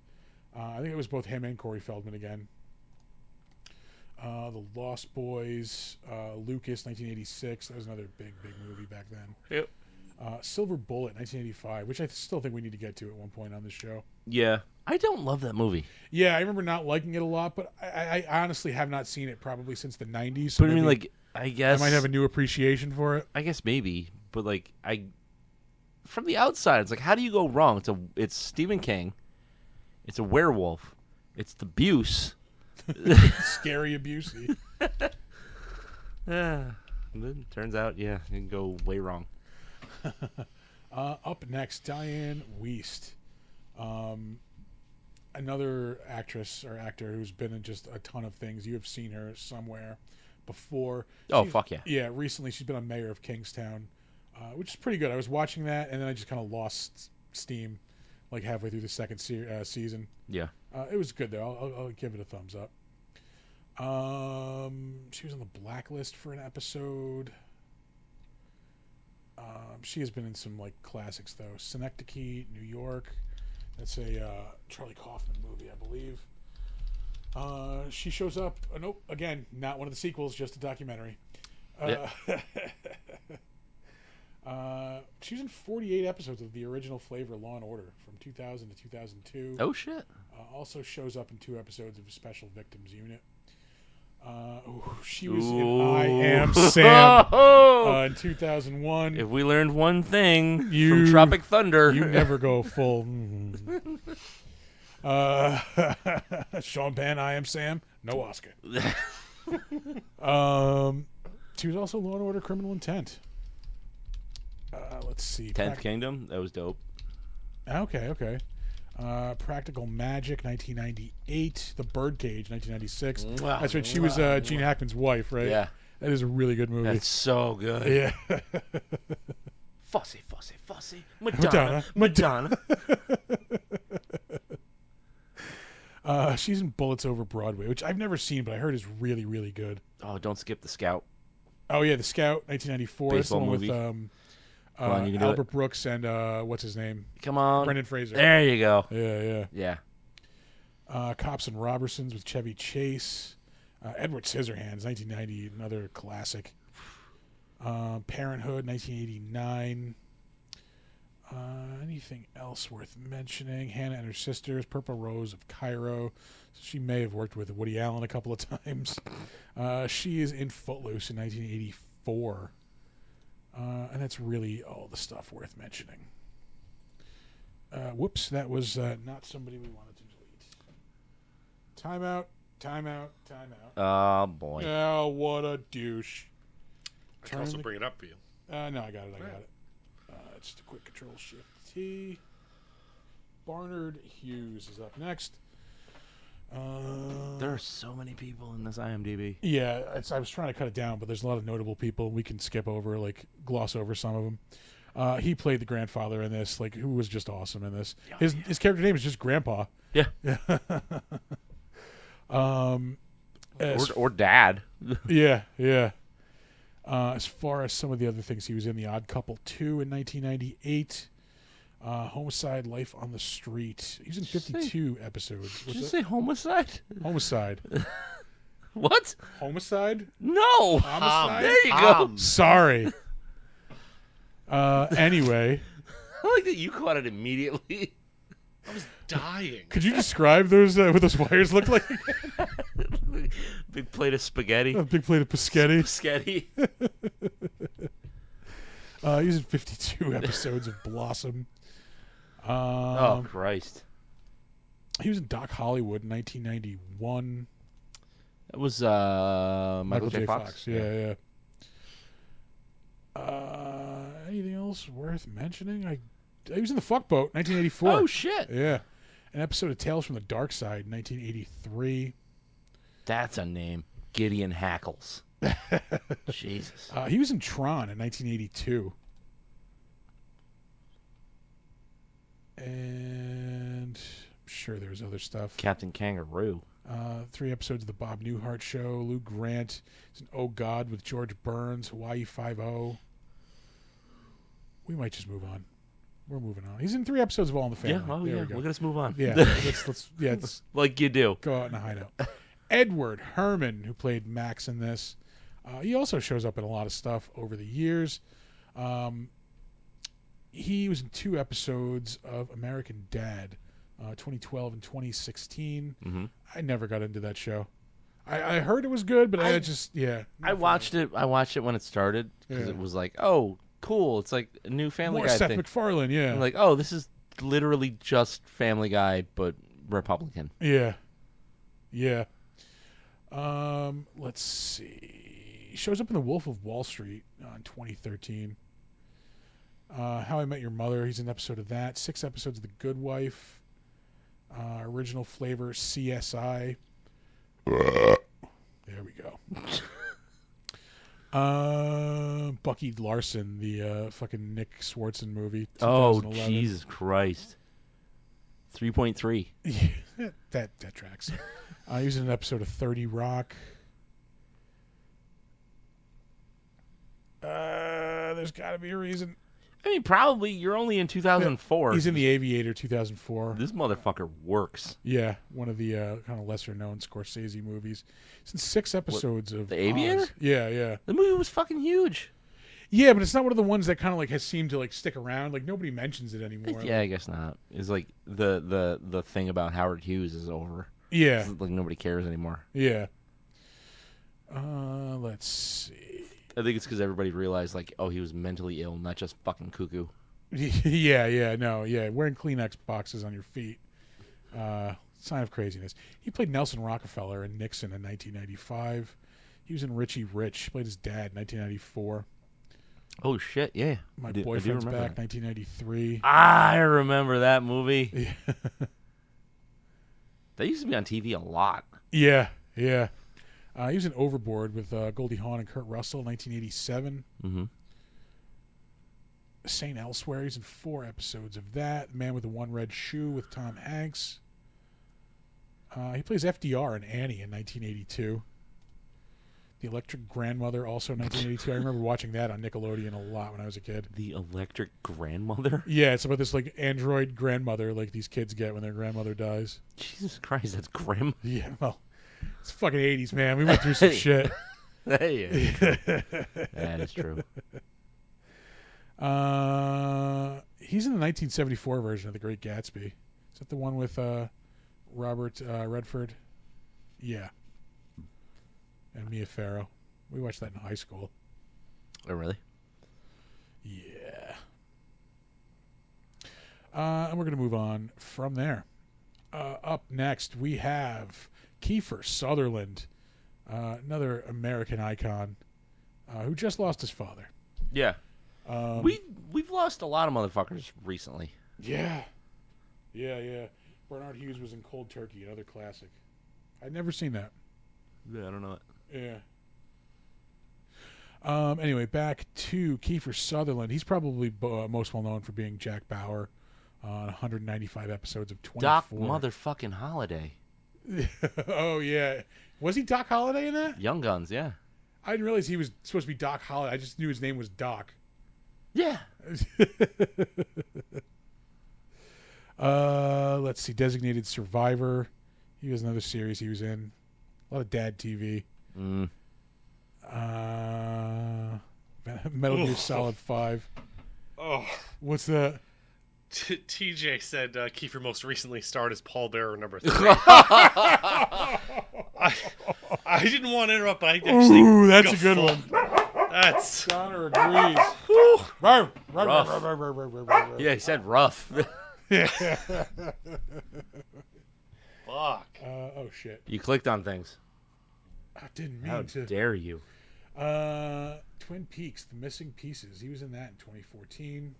I think it was both him and Corey Feldman again. The Lost Boys, Lucas, 1986. That was another big movie back then. Yep. Silver Bullet, 1985, which I still think we need to get to at one point on this show. Yeah. I don't love that movie. Yeah, I remember not liking it a lot, but I honestly have not seen it probably since the 90s. But I mean, like, I guess I might have a new appreciation for it. I guess maybe, but like from the outside, it's like, how do you go wrong? It's Stephen King. It's a werewolf. It's the Buse. Scary abusey. Then turns out, yeah, you can go way wrong. Up next, Diane Wiest. Another actress or actor who's been in just a ton of things. You have seen her somewhere before. Oh, fuck yeah. Yeah, recently she's been on Mayor of Kingstown, which is pretty good. I was watching that, and then I just kind of lost steam like halfway through the second season. Yeah. It was good, though. I'll give it a thumbs up. She was on the Blacklist for an episode. She has been in some like classics, though. Synecdoche, New York. That's a Charlie Kaufman movie, I believe. She shows up. Nope, again, not one of the sequels, just a documentary. She was in 48 episodes of the original Flavor Law and Order from 2000 to 2002. Oh shit. Also shows up in 2 episodes of Special Victims Unit. She was in I Am Sam in 2001. If we learned one thing You- from Tropic Thunder, You never go full. Sean Penn, I Am Sam. No Oscar. She was also Law and Order Criminal Intent. Let's see. 10th Kingdom, that was dope. Okay. Practical Magic, 1998. The Birdcage, 1996. Wow. That's right. She was Gene Hackman's wife, right? Yeah. That is a really good movie. That's so good. Yeah. Fussy. Madonna. She's in Bullets Over Broadway, which I've never seen, but I heard is really, really good. Oh, don't skip The Scout. Oh, yeah, The Scout, 1994. That's the Baseball one movie. with Come on, you can do Albert it. Brooks and what's his name? Come on. Brendan Fraser. There you go. Yeah. Yeah. Cops and Robertsons with Chevy Chase. Edward Scissorhands, 1990, another classic. Parenthood, 1989. Anything else worth mentioning? Hannah and Her Sisters, Purple Rose of Cairo. She may have worked with Woody Allen a couple of times. She is in Footloose in 1984. And that's really all the stuff worth mentioning. Whoops, that was not somebody we wanted to delete. Timeout. Oh, boy. Oh, what a douche. I can also bring it up for you. No, I got it. It's just a quick Control Shift T. Barnard Hughes is up next. There are so many people in this IMDb. Yeah, I was trying to cut it down, but there's a lot of notable people. We can skip over, like, gloss over some of them. He played the grandfather in this, like, who was just awesome in this. His character name is just Grandpa. Yeah. Or Dad. Yeah. As far as some of the other things, he was in The Odd Couple 2 in 1998. Homicide, Life on the Street. He was in 52 episodes. Did you say homicide? Homicide. What? Homicide? No. Homicide? There you go. Sorry. Anyway. I like that you caught it immediately. I was dying. Could you describe those what those wires look like? Big plate of spaghetti. A big plate of Pescetti. Spaghetti. He's in 52 episodes of Blossom. Oh, Christ. He was in Doc Hollywood in 1991. That was Michael J. Fox. Yeah. Anything else worth mentioning? He was in The Fuck Boat, 1984. Oh shit! Yeah, an episode of Tales from the Dark Side, 1983. That's a name, Gideon Hackles. Jesus. He was in Tron in 1982. And I'm sure there was other stuff. Captain Kangaroo. 3 episodes of The Bob Newhart Show. Lou Grant is in Oh God with George Burns. Hawaii Five-0. We might just move on. We're moving on. He's in 3 episodes of All in the Family. Yeah, There we go. Look at us move on. Yeah, let's Like you do. go out in a hideout. Edward Herman, who played Max in this, he also shows up in a lot of stuff over the years. He was in 2 episodes of American Dad, 2012 and 2016. Mm-hmm. I never got into that show. I heard it was good, but I just I watched it. I watched it when it started because it was like, oh, cool. It's like a new Family more Guy Seth thing. MacFarlane. Yeah, I'm like, oh, this is literally just Family Guy but Republican. yeah. Let's see. He shows up in The Wolf of Wall Street in 2013. How I Met Your Mother. He's in an episode of that. 6 episodes of The Good Wife. Original flavor CSI. There we go. Bucky Larson, the fucking Nick Swartzen movie. Oh, 2011. Jesus Christ. 3.3. Yeah, that tracks. He was in an episode of 30 Rock. There's got to be a reason. I mean, probably. You're only in 2004. He's in The Aviator 2004. This motherfucker works. Yeah, one of the kind of lesser-known Scorsese movies. It's in 6 episodes of The Aviator? Oz. Yeah. The movie was fucking huge. Yeah, but it's not one of the ones that kind of like has seemed to like stick around. Like nobody mentions it anymore. Yeah, I guess not. It's like the thing about Howard Hughes is over. Yeah. It's like nobody cares anymore. Yeah. Let's see. I think it's because everybody realized, like, oh, he was mentally ill, not just fucking cuckoo. Yeah. Wearing Kleenex boxes on your feet. Sign of craziness. He played Nelson Rockefeller in Nixon in 1995. He was in Richie Rich. He played his dad in 1994. Oh, shit, yeah. My I do Boyfriend's remember Back, that. 1993. I remember that movie. Yeah. That used to be on TV a lot. Yeah. He was in Overboard with Goldie Hawn and Kurt Russell in 1987. Mm-hmm. St. Elsewhere. He's in 4 episodes of that. The Man with the One Red Shoe with Tom Hanks. He plays FDR in Annie in 1982. The Electric Grandmother, also 1982. I remember watching that on Nickelodeon a lot when I was a kid. The Electric Grandmother? Yeah, it's about this like android grandmother like these kids get when their grandmother dies. Jesus Christ, that's grim. Yeah, well, it's fucking 80s, man. We went through some shit. Hey, that is true. He's in the 1974 version of The Great Gatsby. Is that the one with Robert Redford? Yeah. And Mia Farrow. We watched that in high school. Oh, really? Yeah. And we're going to move on from there. Up next, we have Kiefer Sutherland, another American icon who just lost his father. Yeah. We've lost a lot of motherfuckers recently. Yeah. Bernard Hughes was in Cold Turkey, another classic. I'd never seen that. Yeah, I don't know it. Yeah. Anyway, back to Kiefer Sutherland. He's probably most well known for being Jack Bauer on 195 episodes of 24. Doc motherfucking Holiday. Oh, yeah. Was he Doc Holliday in that? Young Guns, yeah. I didn't realize he was supposed to be Doc Holliday. I just knew his name was Doc. Yeah. Let's see. Designated Survivor. He was another series he was in. A lot of dad TV. Metal Gear Solid 5. Oh. What's that? TJ said Kiefer most recently starred as Paul Bearer number 3. I didn't want to interrupt, but I actually. Ooh, that's a good one. That's. Connor agrees. Yeah, he said rough. Fuck. Oh shit! You clicked on things. I didn't mean How to. dare you? Twin Peaks: The Missing Pieces. He was in that in 2014.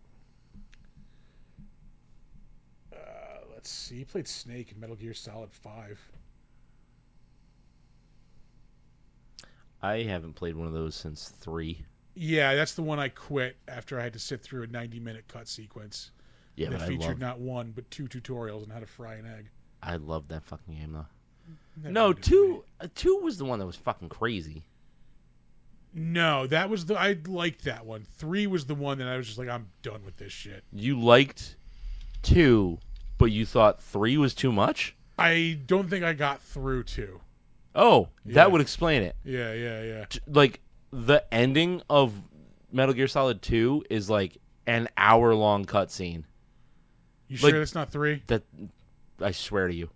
Let's see. He played Snake in Metal Gear Solid 5. I haven't played one of those since 3. Yeah, that's the one I quit after I had to sit through a 90-minute cut sequence Yeah, that but featured not one but 2 tutorials on how to fry an egg. I love that fucking game though. Never No, did me. 2 was the one that was fucking crazy. No, that was the I liked that one. 3 was the one that I was just like, I'm done with this shit. You liked 2, but you thought 3 was too much? I don't think I got through 2. Oh, Yeah. that would explain it. Yeah. Like the ending of Metal Gear Solid 2 is like an hour-long cutscene. You Like- sure that's not 3? That I swear to you.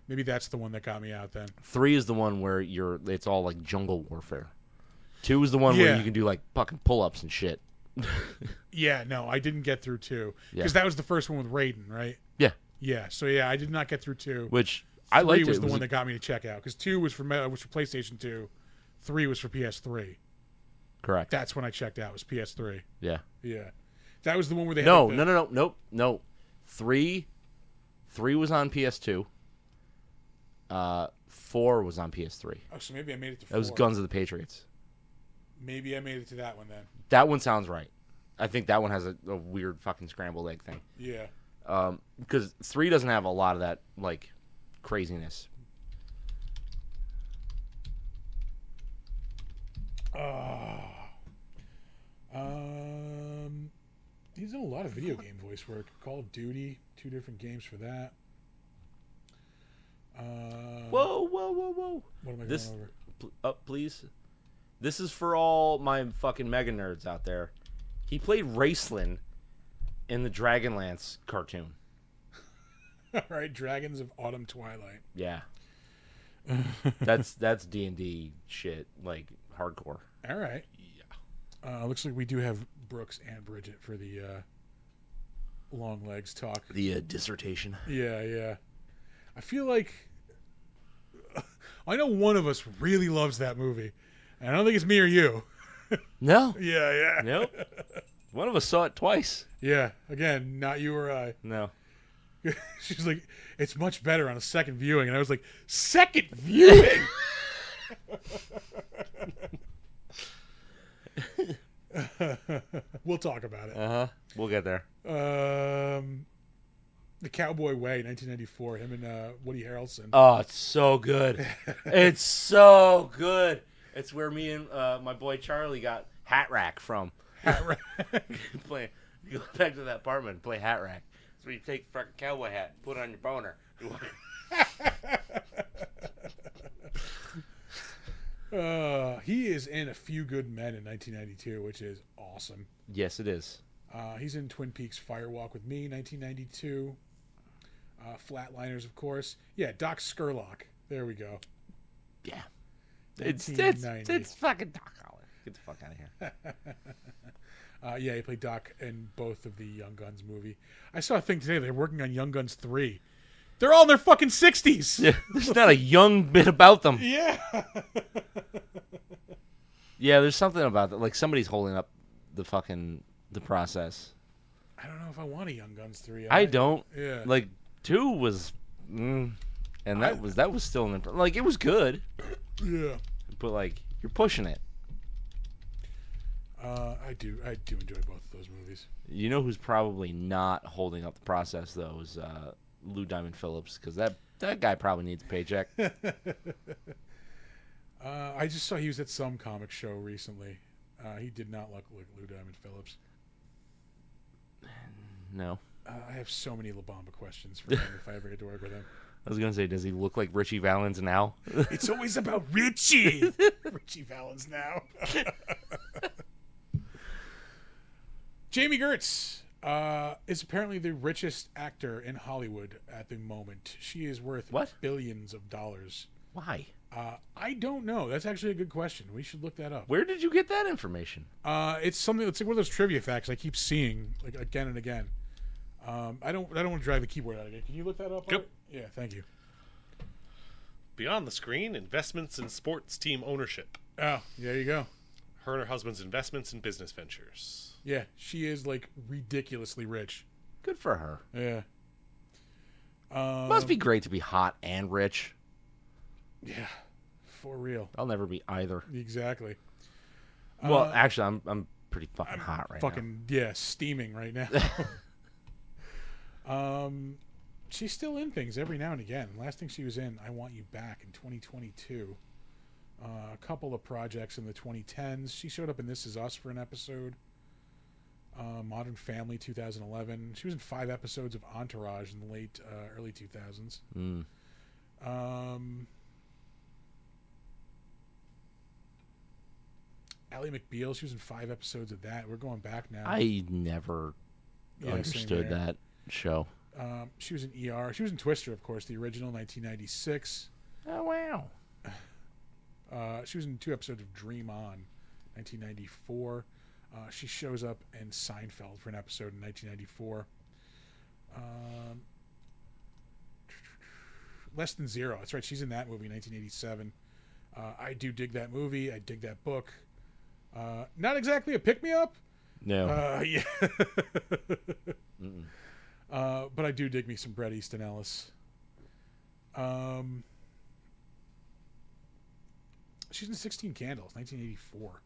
Maybe that's the one that got me out then. 3 is the one where it's all like jungle warfare. 2 is the one where Yeah. you can do like fucking pull-ups and shit. Yeah, no, I didn't get through 2 Yeah. because that was the first one with Raiden, right? Yeah, Yeah, so yeah, I did not get through 2. which I 3 liked. was It the was one that got me to check out because 2 was for PlayStation 2, 3 was for PS3. correct. That's when I checked out. Was PS3. Yeah. Yeah, that was the one where they No, had like, no. 3 was on PS2. 4 was on PS3. Oh, so maybe I made it to 4. That was Guns of the Patriots. Maybe I made it to that one then. That one sounds right. I think that one has a weird fucking scrambled egg thing. Yeah. Because 3 doesn't have a lot of that like craziness. He's done a lot of video game voice work. Call of Duty, 2 different games for that. Whoa! What am I This going over? up, please. This is for all my fucking mega nerds out there. He played Raceland in the Dragonlance cartoon. All right, Dragons of Autumn Twilight. Yeah. that's D&D shit, like hardcore. All right. Yeah. Looks like we do have Brooks and Bridget for the long legs talk. The dissertation. Yeah. I feel like I know one of us really loves that movie. And I don't think it's me or you. No. Yeah. Nope. One of us saw it twice. Yeah. Again, not you or I. No. She's like, it's much better on a second viewing. And I was like, second viewing? We'll talk about it. Uh-huh. We'll get there. The Cowboy Way, 1994. Him and Woody Harrelson. Oh, it's so good. It's so good. It's where me and my boy Charlie got Hat Rack from. Hat Rack. Play, you go back to that apartment and play Hat Rack. So you take a fucking cowboy hat, put it on your boner. He is in A Few Good Men in 1992, which is awesome. Yes, it is. He's in Twin Peaks Firewalk with Me, 1992. Flatliners, of course. Yeah, Doc Scurlock. There we go. Yeah. It's 1990. it's fucking Doc Holland. Get the fuck out of here. Yeah, he played Doc in both of the Young Guns movie. I saw a thing today. They're working on Young Guns 3. They're all in their fucking 60s. Yeah, there's not a young bit about them. Yeah. Yeah, there's something about that. Like somebody's holding up the process. I don't know if I want a Young Guns 3. I don't. Yeah. Like 2 was, and that was still like it was good, Yeah. but like you're pushing it. I do enjoy both of those movies. You know who's probably not holding up the process though is Lou Diamond Phillips, because that guy probably needs a paycheck. I just saw he was at some comic show recently. He did not look like Lou Diamond Phillips. No, I have so many La Bamba questions for him if I ever get to work with him. I was gonna say, does he look like Richie Valens now? It's always about Richie. Richie Valens now. Jamie Gertz is apparently the richest actor in Hollywood at the moment. She is worth What? billions of dollars. Why? I don't know. That's actually a good question. We should look that up. Where did you get that information? It's something. It's like one of those trivia facts I keep seeing like again and again. I don't want to drive the keyboard out again. Can you look that up? Yep. Yeah, thank you. Beyond the Screen, investments in sports team ownership. Oh, there you go. Her and her husband's investments in business ventures. Yeah, she is like ridiculously rich. Good for her. Yeah. Must be great to be hot and rich. Yeah, for real. I'll never be either. Exactly. Well, actually, I'm pretty fucking hot right now. Steaming right now. She's still in things every now and again. Last thing she was in, I Want You Back in 2022. A couple of projects in the 2010s. She showed up in This Is Us for an episode. Modern Family 2011. She was in 5 episodes of Entourage in the late early 2000s. Ally McBeal, she was in 5 episodes of that. We're going back now. I never understood that show. She was in ER. She was in Twister, of course, the original, 1996. Oh, wow. She was in 2 episodes of Dream On, 1994. She shows up in Seinfeld for an episode in 1994. Less Than Zero. That's right. She's in that movie in 1987. I do dig that movie. I dig that book. Not exactly a pick-me-up. No. Yeah. But I do dig me some Bret Easton Ellis. She's in 16 Candles, 1984.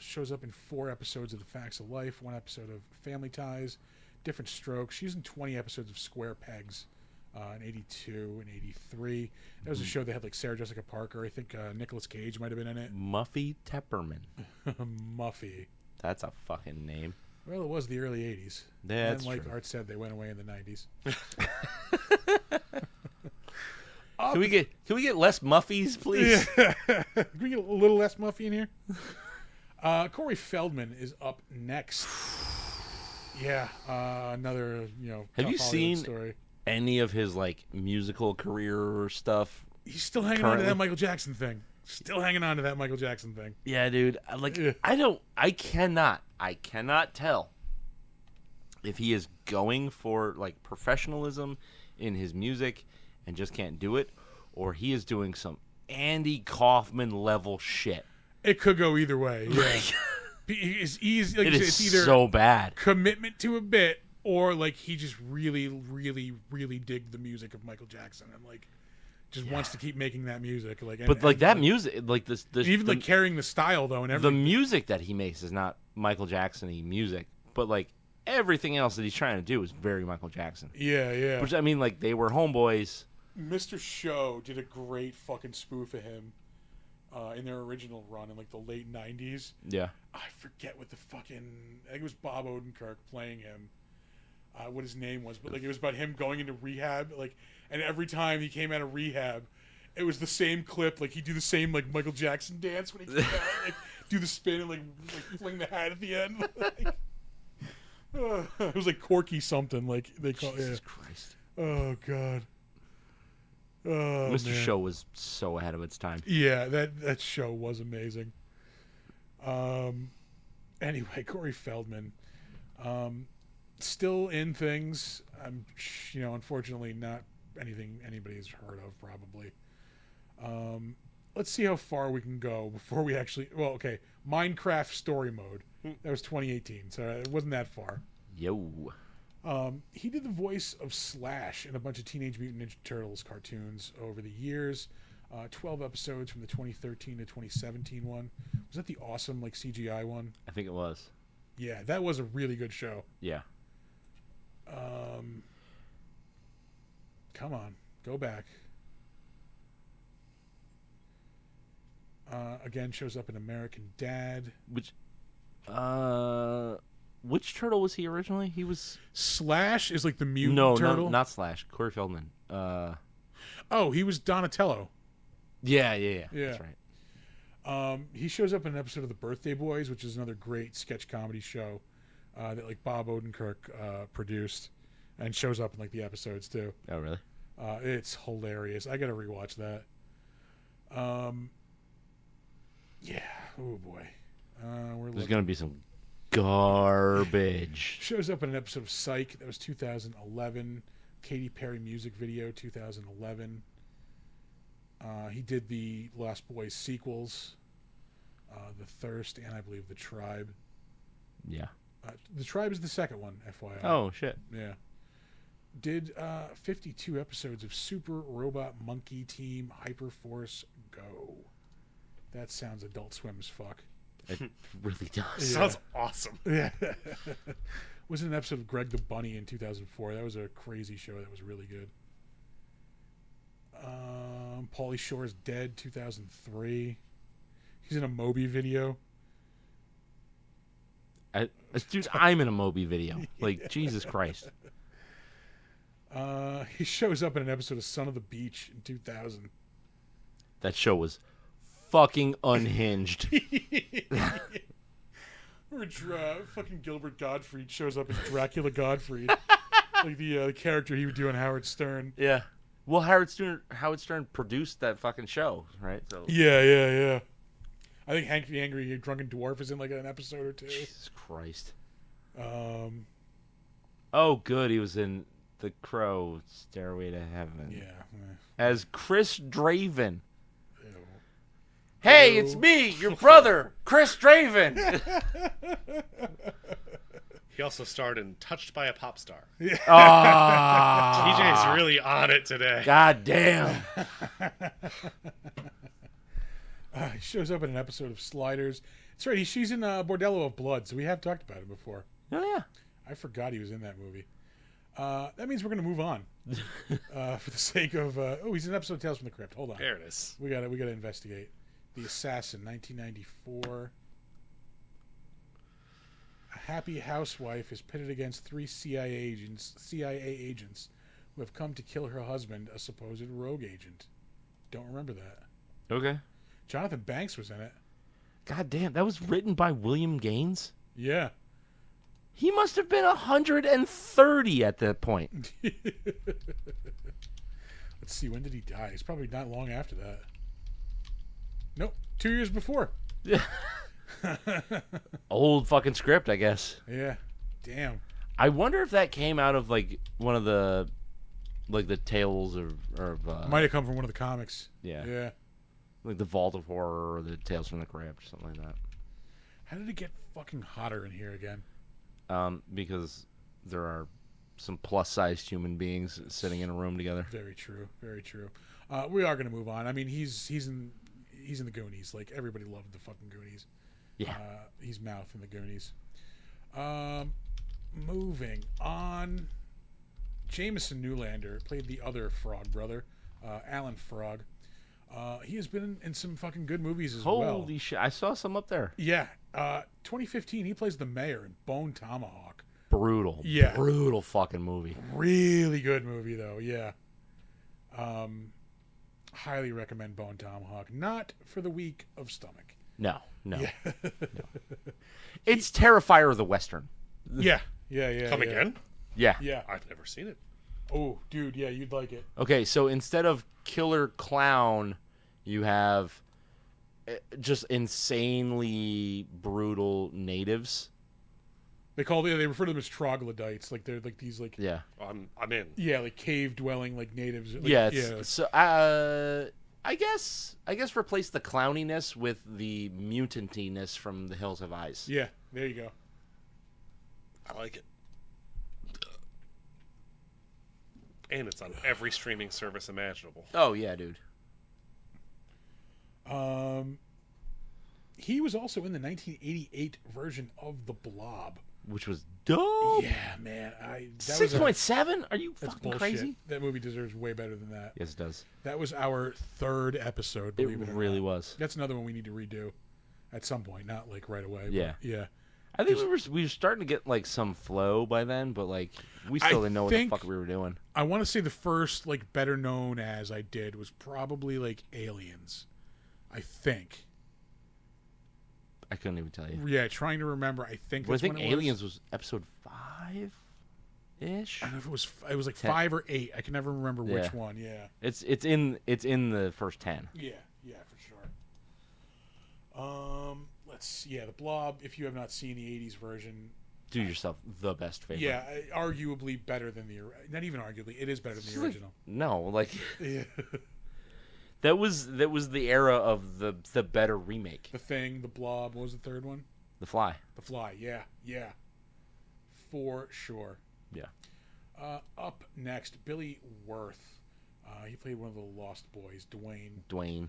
Shows up in 4 episodes of The Facts of Life, 1 episode of Family Ties, Different Strokes. She's in 20 episodes of Square Pegs in 82 and 83. That was a show that had like Sarah Jessica Parker. I think Nicolas Cage might have been in it. Muffy Tepperman. Muffy. That's a fucking name. Well, it was the early 80s. That's and like true. Art said, they went away in the 90s. Can we get less Muffies, please? Yeah. Can we get a little less Muffy in here? Corey Feldman is up next. Yeah, another Have you tough Hollywood seen story. Any of his like musical career stuff? He's still hanging on to that Michael Jackson thing. Still hanging on to that Michael Jackson thing. Yeah, dude. I cannot tell if he is going for like professionalism in his music and just can't do it, or he is doing some Andy Kaufman level shit. It could go either way. Yeah. It's either so bad commitment to a bit, or like he just really, really, really digged the music of Michael Jackson and like just wants to keep making that music. Music, like this even like carrying the style though, and everything. The music that he makes is not Michael Jackson-y music, but like everything else that he's trying to do is very Michael Jackson. Yeah, yeah. Which I mean, like they were homeboys. Mr. Show did a great fucking spoof of him in their original run in like the late 90s. Yeah. I forget what I think it was Bob Odenkirk playing him. What his name was, but like it was about him going into rehab, like, and every time he came out of rehab, it was the same clip. Like he'd do the same like Michael Jackson dance when he came out, like do the spin and like fling the hat at the end. It was like Corky something, like they call it. Jesus Christ. Oh God. Oh, Mr. Show was so ahead of its time. Yeah, that show was amazing. Anyway, Corey Feldman, still in things. Unfortunately, not anything anybody's heard of. Probably. Let's see how far we can go before we actually. Well, okay, Minecraft Story Mode. That was 2018, so it wasn't that far. Yo. He did the voice of Slash in a bunch of Teenage Mutant Ninja Turtles cartoons over the years. 12 episodes from the 2013 to 2017 one. Was that the awesome like CGI one? I think it was. Yeah, that was a really good show. Yeah. Come on, go back. Again, shows up in American Dad. Which turtle was he originally? He was Slash is like the mutant turtle. No, not Slash. Corey Feldman. Oh, he was Donatello. Yeah. That's right. He shows up in an episode of The Birthday Boys, which is another great sketch comedy show that like Bob Odenkirk produced, and shows up in like the episodes too. Oh, really? It's hilarious. I gotta rewatch that. Yeah. Oh boy. There's gonna be some garbage. Shows up in an episode of Psych. That was 2011. Katy Perry music video, 2011. He did the Lost Boys sequels, The Thirst, and I believe The Tribe. Yeah. The Tribe is the second one, FYI. Oh shit. Yeah. Did 52 episodes of Super Robot Monkey Team Hyperforce Go. That sounds Adult Swim as fuck. It really does. Yeah. Sounds awesome. Yeah. Was in an episode of Greg the Bunny in 2004. That was a crazy show that was really good. Pauly Shore's Dead, 2003. He's in a Moby video. Dude, I'm in a Moby video. Like, Jesus Christ. He shows up in an episode of Son of the Beach in 2000. That show was fucking unhinged. Or fucking Gilbert Gottfried shows up as Dracula Gottfried. Like the character he would do on Howard Stern. Yeah. Well, Howard Stern produced that fucking show, right? So Yeah. I think Hank the Angry Drunken Dwarf is in like an episode or two. Jesus Christ. Um, Oh, good. He was in The Crow, Stairway to Heaven. yeah. As Chris Draven. Ew. Hey, Ew. it's me, your brother, Chris Draven. He also starred in Touched by a Pop Star. Ah, TJ's really on it today. God damn. He shows up in an episode of Sliders. That's right. She's in Bordello of Blood, so we have talked about it before. Oh yeah. I forgot he was in that movie. That means we're going to move on for the sake of. He's in an episode of Tales from the Crypt. Hold on. There it is. We got to investigate. The Assassin, 1994. A happy housewife is pitted against 3 CIA agents who have come to kill her husband, a supposed rogue agent. Don't remember that. Okay. Jonathan Banks was in it. God damn, that was written by William Gaines? Yeah. He must have been 130 at that point. Let's see, when did he die? It's probably not long after that. Nope, 2 years before. Old fucking script, I guess. Yeah. Damn. I wonder if that came out of like one of the tales of Might have come from one of the comics. yeah. Yeah. Like the Vault of Horror or the Tales from the Crypt or something like that. How did it get fucking hotter in here again? Because there are some plus-sized human beings sitting in a room together. Very true. Very true. We are going to move on. I mean, he's in the Goonies. Like, everybody loved the fucking Goonies. Yeah. He's Mouth in the Goonies. Moving on. Jameson Newlander played the other Frog brother, Alan Frog. He has been in some fucking good movies as well. Holy shit! I saw some up there. Yeah. 2015, he plays the mayor in Bone Tomahawk. Brutal. Yeah. Brutal fucking movie. Really good movie, though. Yeah. Highly recommend Bone Tomahawk. Not for the weak of stomach. No. No. Yeah. It's Terrifier of the Western. Yeah. Come again? Yeah. Yeah. I've never seen it. Oh, dude. Yeah, you'd like it. Okay, so instead of killer clown, you have just insanely brutal natives. They refer to them as troglodytes. Like they're like these like Yeah. I'm in. yeah, like cave dwelling like natives. Like, Yeah. yeah. So I guess replace the clowniness with the mutantiness from The Hills Have Eyes. Yeah. There you go. I like it. And it's on every streaming service imaginable. Oh yeah, dude. He was also in the 1988 version of The Blob. Which was dope. Yeah, man. That 6.7? Are you That's fucking bullshit. crazy? That movie deserves way better than that. Yes, it does. That was our 3rd episode. It Believe it or really not. was. That's another one we need to redo at some point, not like right away. but Yeah. yeah. I think we were starting to get like some flow by then, but like we still didn't know what the fuck we were doing. I want to say the first like better known as I did was probably like Aliens. I think. I couldn't even tell you. Yeah, trying to remember. I think. Well, I That's think when it Aliens was episode 5-ish. I don't know if it was like 5 or 8. I can never remember which Yeah. one. Yeah. It's in the first 10. Yeah, for sure. The Blob. If you have not seen the '80s version, Do yourself the best favor. yeah, arguably better than not even arguably, it is better than the Like, original. no, like Yeah, That was the era of the better remake. The Thing, The Blob. What was the third one? The Fly. The Fly. Yeah. For sure. Yeah. Up next, Billy Wirth. He played one of the Lost Boys, Dwayne.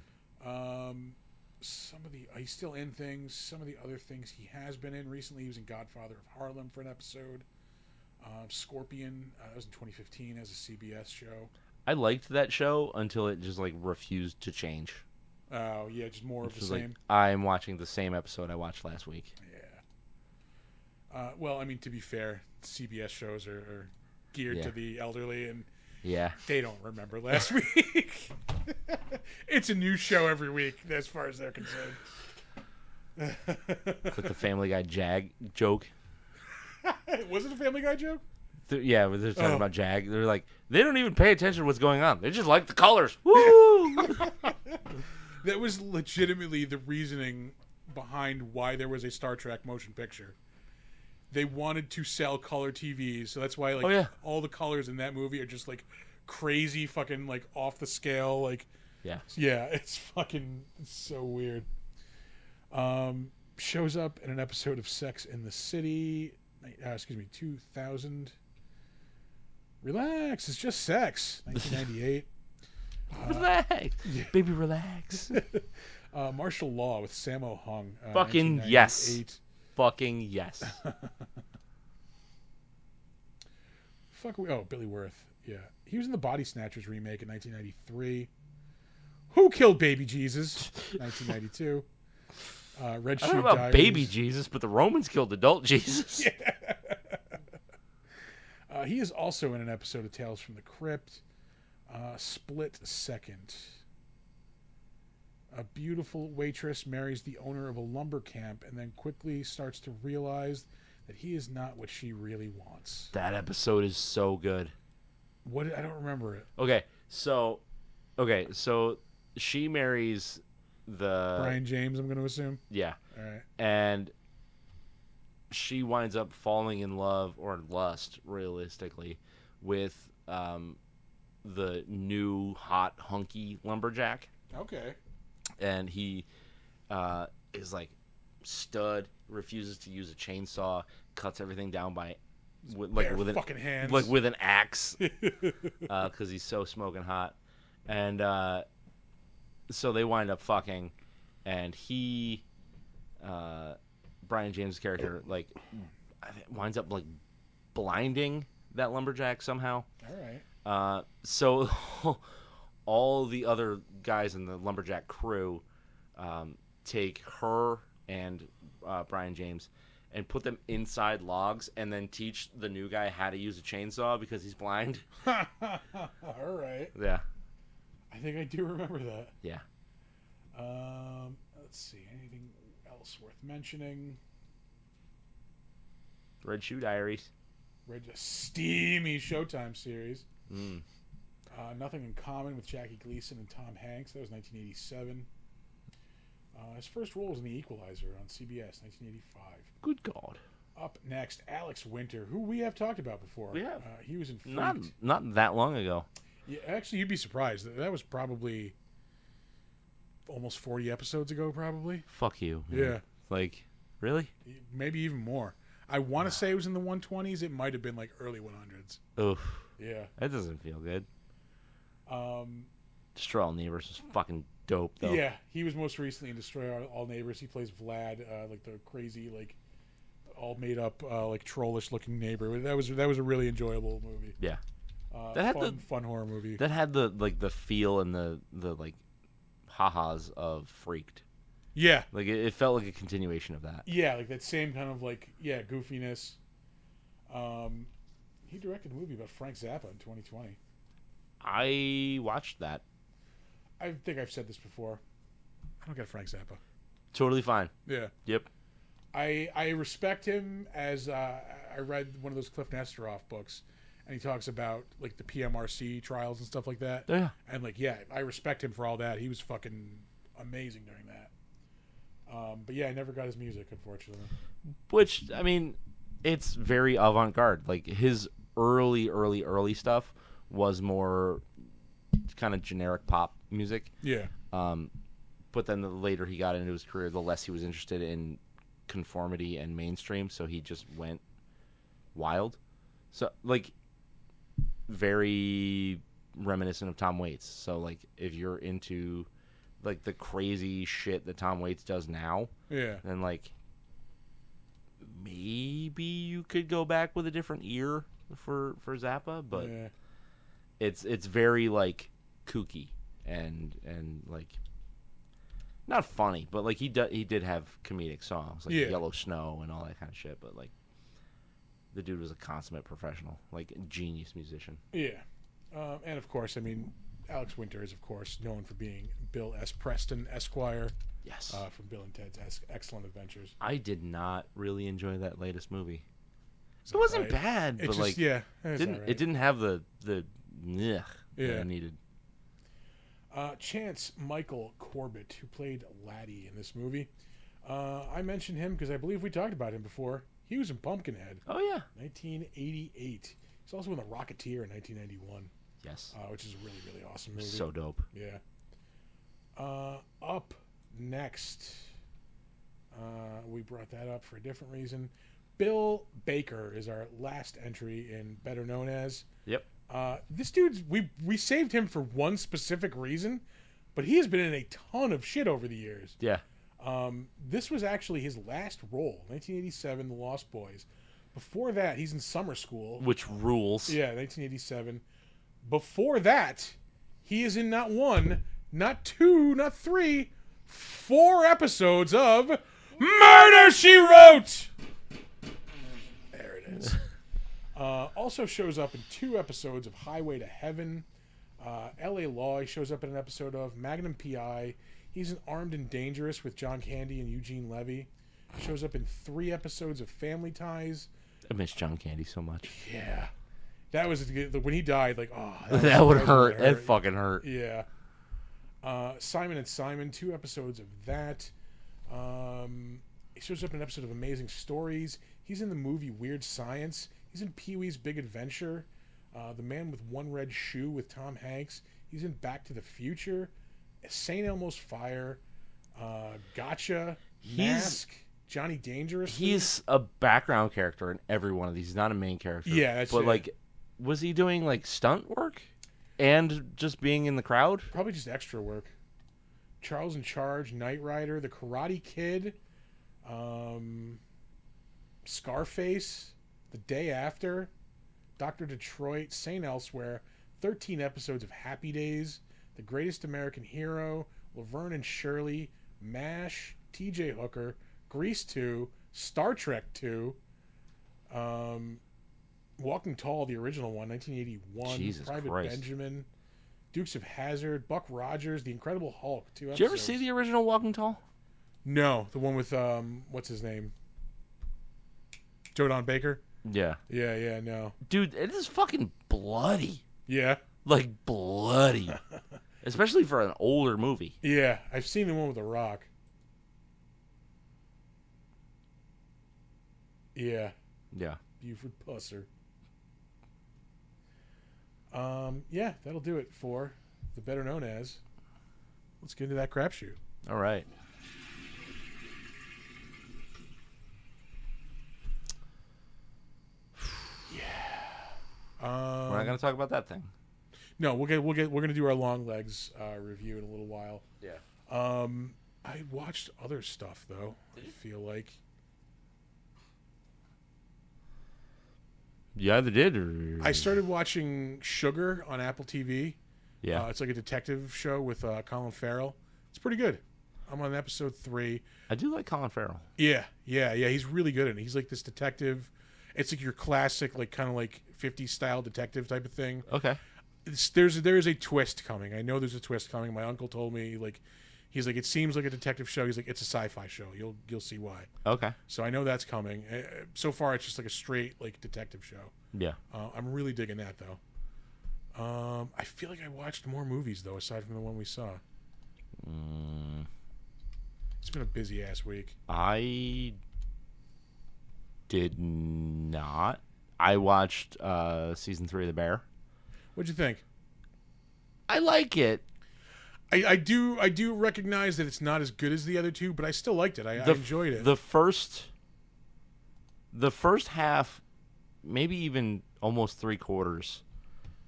Some of the he's still in things. Some of the other things he has been in recently. He was in Godfather of Harlem for an episode. Scorpion. That was in 2015 as a CBS show. I liked that show until it just like refused to change. Oh yeah, just more of the Like, same. I'm watching the same episode I watched last week. Yeah. Well, I mean, to be fair, CBS shows are geared to the elderly, and Yeah. they don't remember last week. It's a new show every week, as far as they're concerned. Like the Family Guy joke. Was it a Family Guy joke? Yeah, when they're talking about Jag. They're like, they don't even pay attention to what's going on. They just like the colors. Woo! That was legitimately the reasoning behind why there was a Star Trek motion picture. They wanted to sell color TVs, so that's why all the colors in that movie are just like crazy, fucking like off the scale. Like, Yeah. it's so weird. Shows up in an episode of Sex in the City. 2000. Relax, it's just sex. 1998. Relax. Baby, relax. Martial Law with Sammo Hung. Fucking yes. Fucking yes. Billy Wirth. Yeah. He was in the Body Snatchers remake in 1993. Who Killed Baby Jesus? 1992. Red Shoe I don't know about Diaries. baby Jesus, but the Romans killed adult Jesus. He is also in an episode of Tales from the Crypt. Split Second. A beautiful waitress marries the owner of a lumber camp and then quickly starts to realize that he is not what she really wants. That episode is so good. I don't remember it. Okay, so she marries the Brian James, I'm going to assume. Yeah. All right. And she winds up falling in love or lust, realistically, with the new hot hunky lumberjack. Okay. And he is like stud, refuses to use a chainsaw, cuts everything down with fucking hands, like with an axe, because he's so smoking hot. And so they wind up fucking, and he, Brian James' character, like winds up like blinding that lumberjack somehow. All right. So all the other guys in the lumberjack crew take her and Brian James and put them inside logs and then teach the new guy how to use a chainsaw because he's blind. All right. Yeah. I think I do remember that. Yeah. Let's see. Anything else worth mentioning? Red Shoe Diaries. A steamy Showtime series. Mm. Nothing in Common with Jackie Gleason and Tom Hanks. That was 1987. His first role was in The Equalizer on CBS, 1985. Good God. Up next, Alex Winter, who we have talked about before. We have. He was in Freaked. Not that long ago. Yeah, actually, you'd be surprised. That was probably almost 40 episodes ago, probably. Fuck you. Yeah. Like, really? Maybe even more. I want to say it was in the 120s. It might have been like early 100s. Oof. Yeah. That doesn't feel good. Destroy All Neighbors was fucking dope, though. Yeah, he was most recently in Destroy All Neighbors. He plays Vlad, like the crazy, like all made up, like trollish looking neighbor. That was a really enjoyable movie. Yeah. That had fun horror movie. That had the feel and the like ha-has of Freaked. Yeah. Like it felt like a continuation of that. Yeah, like that same kind of like goofiness. He directed a movie about Frank Zappa in 2020. I watched that. I think I've said this before. I don't get Frank Zappa. Totally fine. Yeah. Yep. I respect him as I read one of those Cliff Nesteroff books, and he talks about like the PMRC trials and stuff like that. Yeah. And like, yeah, I respect him for all that. He was fucking amazing during that. But yeah, I never got his music, unfortunately. Which, I mean, it's very avant-garde. Like his early stuff was more kind of generic pop music. Yeah. But then the later he got into his career, the less he was interested in conformity and mainstream, so he just went wild. So, like, very reminiscent of Tom Waits. So, like, if you're into, like, the crazy shit that Tom Waits does now, Yeah. then, like, maybe you could go back with a different ear for Zappa, but Yeah. it's very, like, kooky and like, not funny, but, like, he did have comedic songs, like Yeah. Yellow Snow and all that kind of shit, but, like, the dude was a consummate professional, like, genius musician. Yeah. And of course, I mean, Alex Winter is, of course, known for being Bill S. Preston, Esquire, Yes. from Bill and Ted's Excellent Adventures. I did not really enjoy that latest movie. Is It that wasn't right? bad, It but just, like, yeah, it's didn't all right. it didn't have the that Yeah. I needed. Chance Michael Corbett, who played Laddie in this movie. I mentioned him because I believe we talked about him before. He was in Pumpkinhead, Oh yeah. 1988. He's also in The Rocketeer in 1991, Yes. which is a really, really awesome movie. So dope. Yeah. Up next, we brought that up for a different reason. Bill Baker is our last entry in Better Known As. Yep. This dude's we saved him for one specific reason, but he has been in a ton of shit over the years. Yeah. This was actually his last role, 1987, The Lost Boys. Before that, he's in Summer School. Which rules. Yeah, 1987. Before that, he is in not one, not two, not three, 4 episodes of Murder, She Wrote! There it is. Also shows up in 2 episodes of Highway to Heaven. L.A. Law, he shows up in an episode of Magnum P.I. He's in Armed and Dangerous with John Candy and Eugene Levy. Shows up in 3 episodes of Family Ties. I miss John Candy so much. Yeah. That was when he died, like, oh. That would was hurt. really That fucking hurt. Yeah. Simon and Simon, 2 episodes of that. He shows up in an episode of Amazing Stories. He's in the movie Weird Science. He's in Pee-wee's Big Adventure. The Man with One Red Shoe with Tom Hanks. He's in Back to the Future. St. Elmo's Fire. Gotcha. Mask. Johnny Dangerously. He's a background character in every one of these. He's not a main character. Yeah, that's But it. like, was he doing like stunt work and just being in the crowd? Probably just extra work. Charles in Charge, Knight Rider, The Karate Kid, Scarface, The Day After, Dr. Detroit, St. Elsewhere, 13 episodes of Happy Days, The Greatest American Hero, Laverne and Shirley, MASH, T.J. Hooker, Grease 2, Star Trek 2, Walking Tall, the original one, 1981, Jesus Private Christ. Benjamin, Dukes of Hazzard, Buck Rogers, The Incredible Hulk, 2 episodes. Did you ever see the original Walking Tall? No, the one with what's his name? Joe Don Baker. Yeah. Yeah, no. Dude, it is fucking bloody. Yeah, Like, bloody. Especially for an older movie. yeah. I've seen the one with The Rock. Yeah, Yeah. Buford Pusser. Yeah, that'll do it for the Better Known As. Let's get into that crapshoot. All right. We're not going to talk about that thing. No, we're gonna do our long legs review in a little while. Yeah. I watched other stuff though. I feel like You either did or... I started watching Sugar on Apple TV. Yeah. It's like a detective show with Colin Farrell. It's pretty good. I'm on episode 3. I do like Colin Farrell. Yeah. He's really good at it. He's like this detective. It's like your classic, like kind of like 50s style detective type of thing. Okay. There's a twist coming. I know there's a twist coming. My uncle told me he's like it seems like a detective show. He's like it's a sci-fi show. You'll see why. Okay. So I know that's coming. So far it's just like a straight like detective show. Yeah. I'm really digging that though. I feel like I watched more movies though aside from the one we saw. It's been a busy ass week. I did not. I watched season 3 of The Bear. What'd you think? I like it. I do recognize that it's not as good as the other two, but I still liked it. I enjoyed it. The first half, maybe even almost 3/4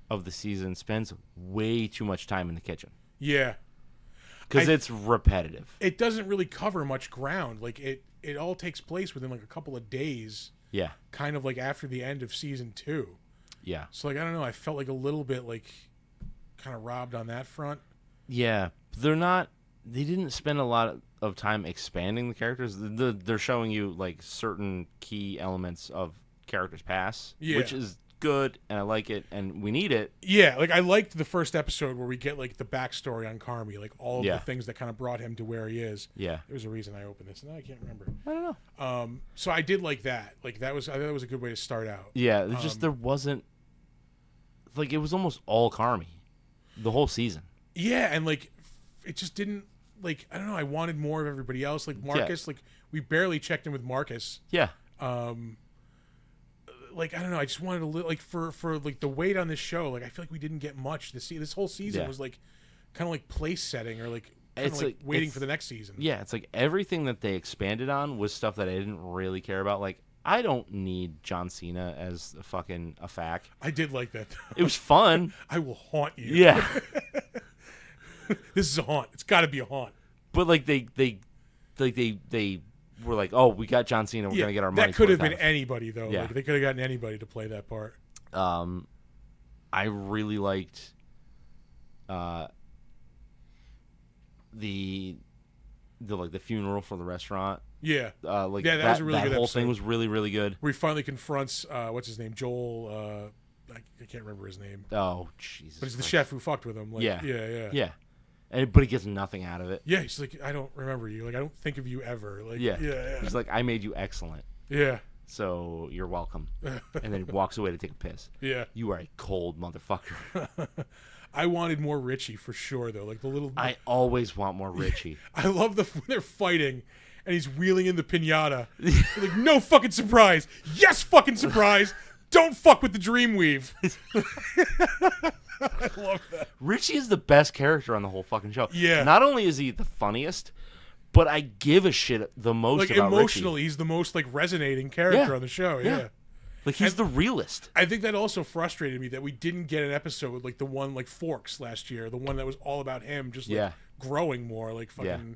of the season, spends way too much time in the kitchen. Yeah. Because it's repetitive. It doesn't really cover much ground. Like, it all takes place within, like, a couple of days. Yeah. Kind of, like, after the end of season 2. Yeah. So, like, I don't know. I felt like a little bit, like, kind of robbed on that front. Yeah. They didn't spend a lot of time expanding the characters. They're showing you, like, certain key elements of characters' past, which is good, and I like it, and we need it. Yeah, like, I liked the first episode where we get, like, the backstory on Carmy, like, all of the things that kind of brought him to where he is. Yeah. There's a reason I opened this. No, I can't remember. I don't know. So I did like that. Like, I thought that was a good way to start out. Yeah, there wasn't, like, it was almost all Carmy the whole season. Yeah, and, like, it just didn't, like, I don't know, I wanted more of everybody else. Like, Marcus, like, we barely checked in with Marcus. Yeah. Like, I don't know, I just wanted a little, like, for like, the weight on this show, like, I feel like we didn't get much this whole season was, like, kind of like place setting, or, like, kind of like waiting for the next season. Yeah, it's like everything that they expanded on was stuff that I didn't really care about. Like, I don't need John Cena as a fac. I did like that, though. It was fun. I will haunt you. Yeah. This is a haunt. It's got to be a haunt. But, like, they were like, oh, we got John Cena. We're gonna get our money. That could have been anybody, though. Yeah. Like, they could have gotten anybody to play that part. I really liked the funeral for the restaurant. Yeah. That was a really good whole thing was really, really good. Where he finally confronts what's his name, Joel. I can't remember his name. Oh, Jesus! But it's the chef who fucked with him. Like, yeah. Yeah. But he gets nothing out of it. Yeah, he's like, I don't remember you. Like, I don't think of you ever. Like, yeah. Yeah. He's like, I made you excellent. Yeah. So you're welcome. And then he walks away to take a piss. Yeah. You are a cold motherfucker. I wanted more Richie for sure, though. Like, the little. I always want more Richie. I love when they're fighting and he's wheeling in the pinata. Like, no fucking surprise. Yes, fucking surprise. Don't fuck with the Dreamweave. I love that. Richie is the best character on the whole fucking show. Yeah. Not only is he the funniest, but I give a shit the most like, about emotionally, Richie. He's the most, like, resonating character on the show. Yeah. Like, he's the realest. I think that also frustrated me that we didn't get an episode like the one, like, Forks last year. The one that was all about him just, like, growing more. Like, fucking... Yeah.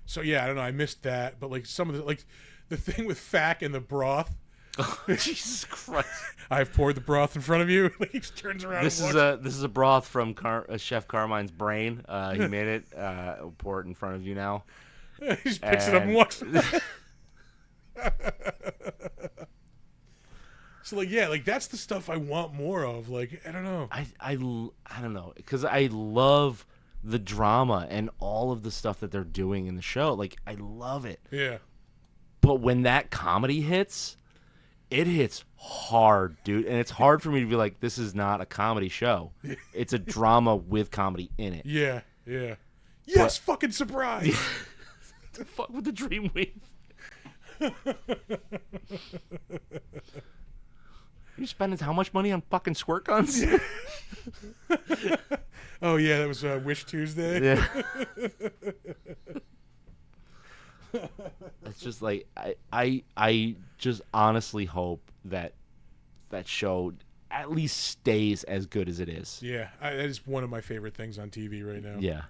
So, yeah, I don't know. I missed that. But, like, some of the... Like, the thing with Fack and the broth... Oh, Jesus Christ! I've poured the broth in front of you. He just turns around. This is a broth from Chef Carmine's brain. He made it. I'll pour it in front of you now. He just picks it up and walks. So, like, yeah, like, that's the stuff I want more of. Like, I don't know. I don't know, because I love the drama and all of the stuff that they're doing in the show. Like, I love it. Yeah. But when that comedy hits. It hits hard, dude. And it's hard for me to be like, this is not a comedy show. It's a drama with comedy in it. Yeah, yeah. Yes, fucking surprise. Fuck with the Dreamweave. You spending how much money on fucking squirt guns? Oh, yeah, that was Wish Tuesday. Yeah. It's just like I just honestly hope that show at least stays as good as it is. Yeah, that is one of my favorite things on TV right now. Yeah.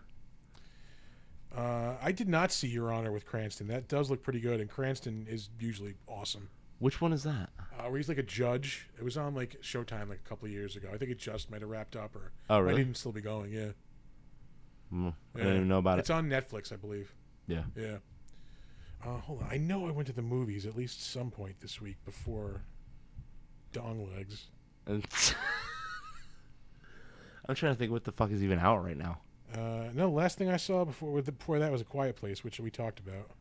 I did not see Your Honor with Cranston. That does look pretty good, and Cranston is usually awesome. Which one is that? Where he's like a judge. It was on like Showtime like a couple of years ago. I think it just might have wrapped up, or really? might even still be going. Yeah. I didn't even know about it. It's on Netflix, I believe. Yeah. Yeah. Hold on. I know I went to the movies at least some point this week before Dong Legs. I'm trying to think what the fuck is even out right now. No, the last thing I saw before that was A Quiet Place, which we talked about.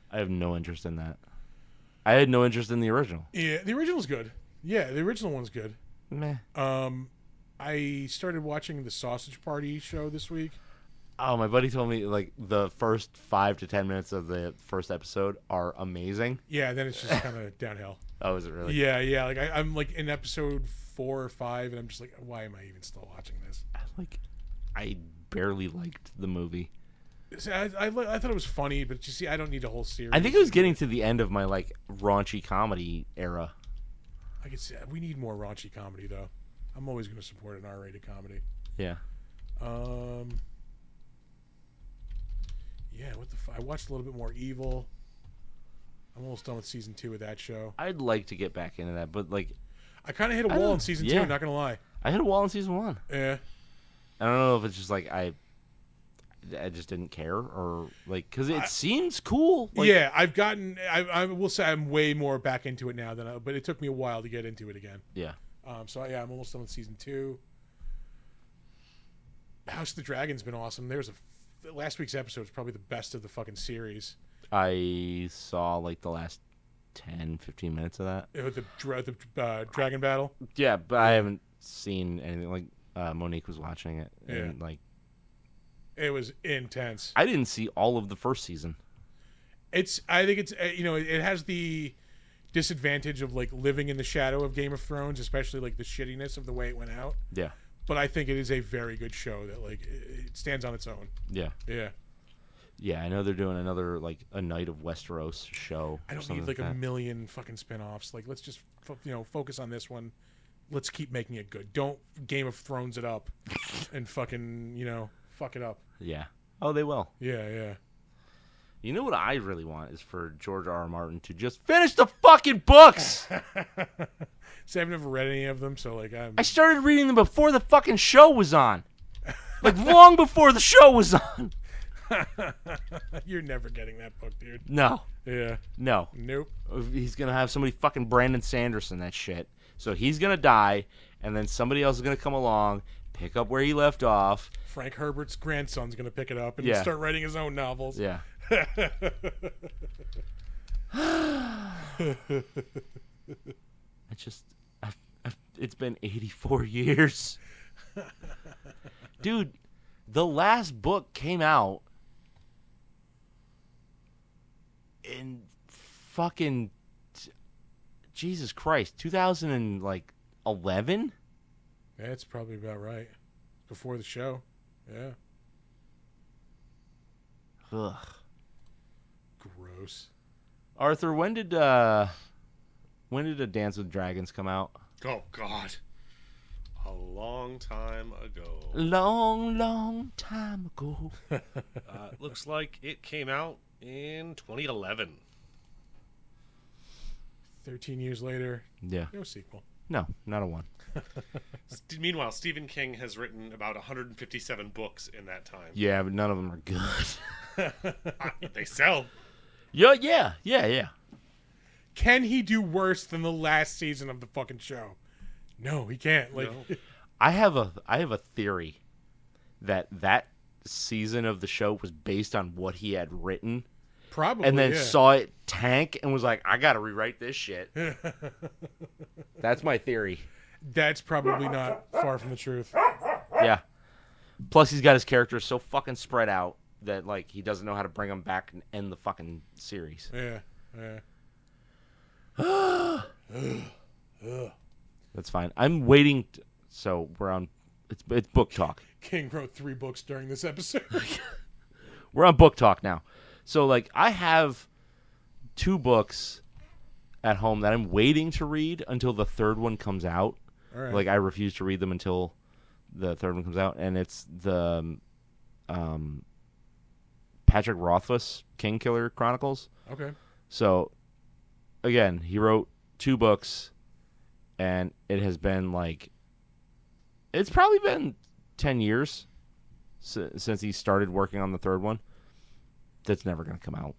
I have no interest in that. I had no interest in the original. Yeah, the original's good. Yeah, the original one's good. Meh. I started watching the Sausage Party show this week. Oh, my buddy told me like the first 5 to 10 minutes of the first episode are amazing. Yeah, then it's just kind of downhill. Oh, is it really? Yeah, yeah. Like I'm like in episode 4 or 5, and I'm just like, why am I even still watching this? I barely liked the movie. See, I thought it was funny, but you see, I don't need a whole series. I think it was getting to the end of my like raunchy comedy era. I could see we need more raunchy comedy though. I'm always going to support an R-rated comedy. Yeah. Yeah, what the I watched a little bit more Evil. I'm almost done with season 2 of that show. I'd like to get back into that, but like I kind of hit a wall in season 2, not going to lie. I hit a wall in season 1. Yeah. I don't know if it's just like I just didn't care or like because it seems cool. Like, yeah, I've gotten. I will say I'm way more back into it now but it took me a while to get into it again. Yeah. So yeah, I'm almost done with season 2. House of the Dragon's been awesome. Last week's episode was probably the best of the fucking series. I saw like the last 10, 15 minutes of that. The dragon battle. Yeah, but I haven't seen anything. Like Monique was watching it, and like it was intense. I didn't see all of the first season. I think it's it has the disadvantage of like living in the shadow of Game of Thrones, especially like the shittiness of the way it went out. Yeah. But I think it is a very good show that like it stands on its own. Yeah. Yeah. Yeah, I know they're doing another like a Night of Westeros show. I don't need like a million fucking spin-offs. Like let's just focus on this one. Let's keep making it good. Don't Game of Thrones it up and fucking, fuck it up. Yeah. Oh, they will. Yeah, yeah. You know what I really want is for George R.R. Martin to just finish the fucking books. See, I've never read any of them, so like I started reading them before the fucking show was on. Like long before the show was on. You're never getting that book, dude. No. Yeah. No. Nope. He's going to have somebody fucking Brandon Sanderson that shit. So he's going to die, and then somebody else is going to come along, pick up where he left off. Frank Herbert's grandson's going to pick it up and Yeah. start writing his own novels. Yeah. It's been 84 years. Dude, the last book came out in fucking Jesus Christ, 2011? That's probably about right. Before the show. Yeah. Ugh. Gross. Arthur, when did A Dance with Dragons come out? Oh, God. A long time ago. Long time ago. Looks like it came out in 2011. 13 years later. Yeah. No sequel. No, not a one. Meanwhile, Stephen King has written about 157 books in that time. Yeah, but none of them are good. They sell. Yeah. Can he do worse than the last season of the fucking show? No, he can't. Like, No. I have a theory that season of the show was based on what he had written, probably, and then yeah. saw it tank and was like, I gotta rewrite this shit. That's my theory. That's probably not far from the truth. Yeah. Plus, he's got his characters so fucking spread out that like he doesn't know how to bring them back and end the fucking series. Yeah. That's fine. I'm waiting. So we're on. It's book talk. King wrote 3 books during this episode. We're on book talk now. So like I have 2 books at home that I'm waiting to read until the third one comes out. All right. Like I refuse to read them until the third one comes out, and it's the Patrick Rothfuss King Killer Chronicles. Okay. So again, he wrote 2 books, and it has been like it's probably been 10 years since he started working on the third one. That's never going to come out.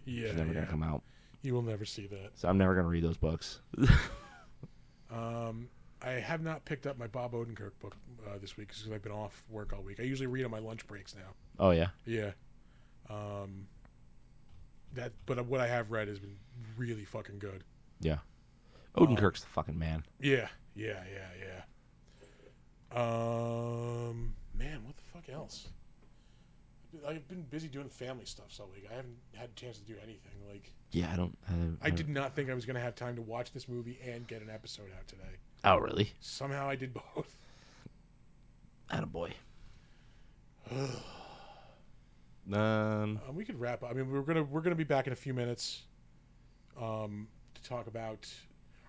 Yeah. It's never going to come out. You will never see that. So I'm never going to read those books. I have not picked up my Bob Odenkirk book this week because I've been off work all week. I usually read on my lunch breaks now. Oh, yeah? Yeah. But what I have read has been really fucking good. Yeah. Odenkirk's the fucking man. Yeah. Man, what the fuck else? I've been busy doing family stuff all week. I haven't had a chance to do anything. Like, Yeah, I did not think I was going to have time to watch this movie and get an episode out today. Oh, really? Somehow I did both. Attaboy. We could wrap up. I mean, we're gonna be back in a few minutes, to talk about,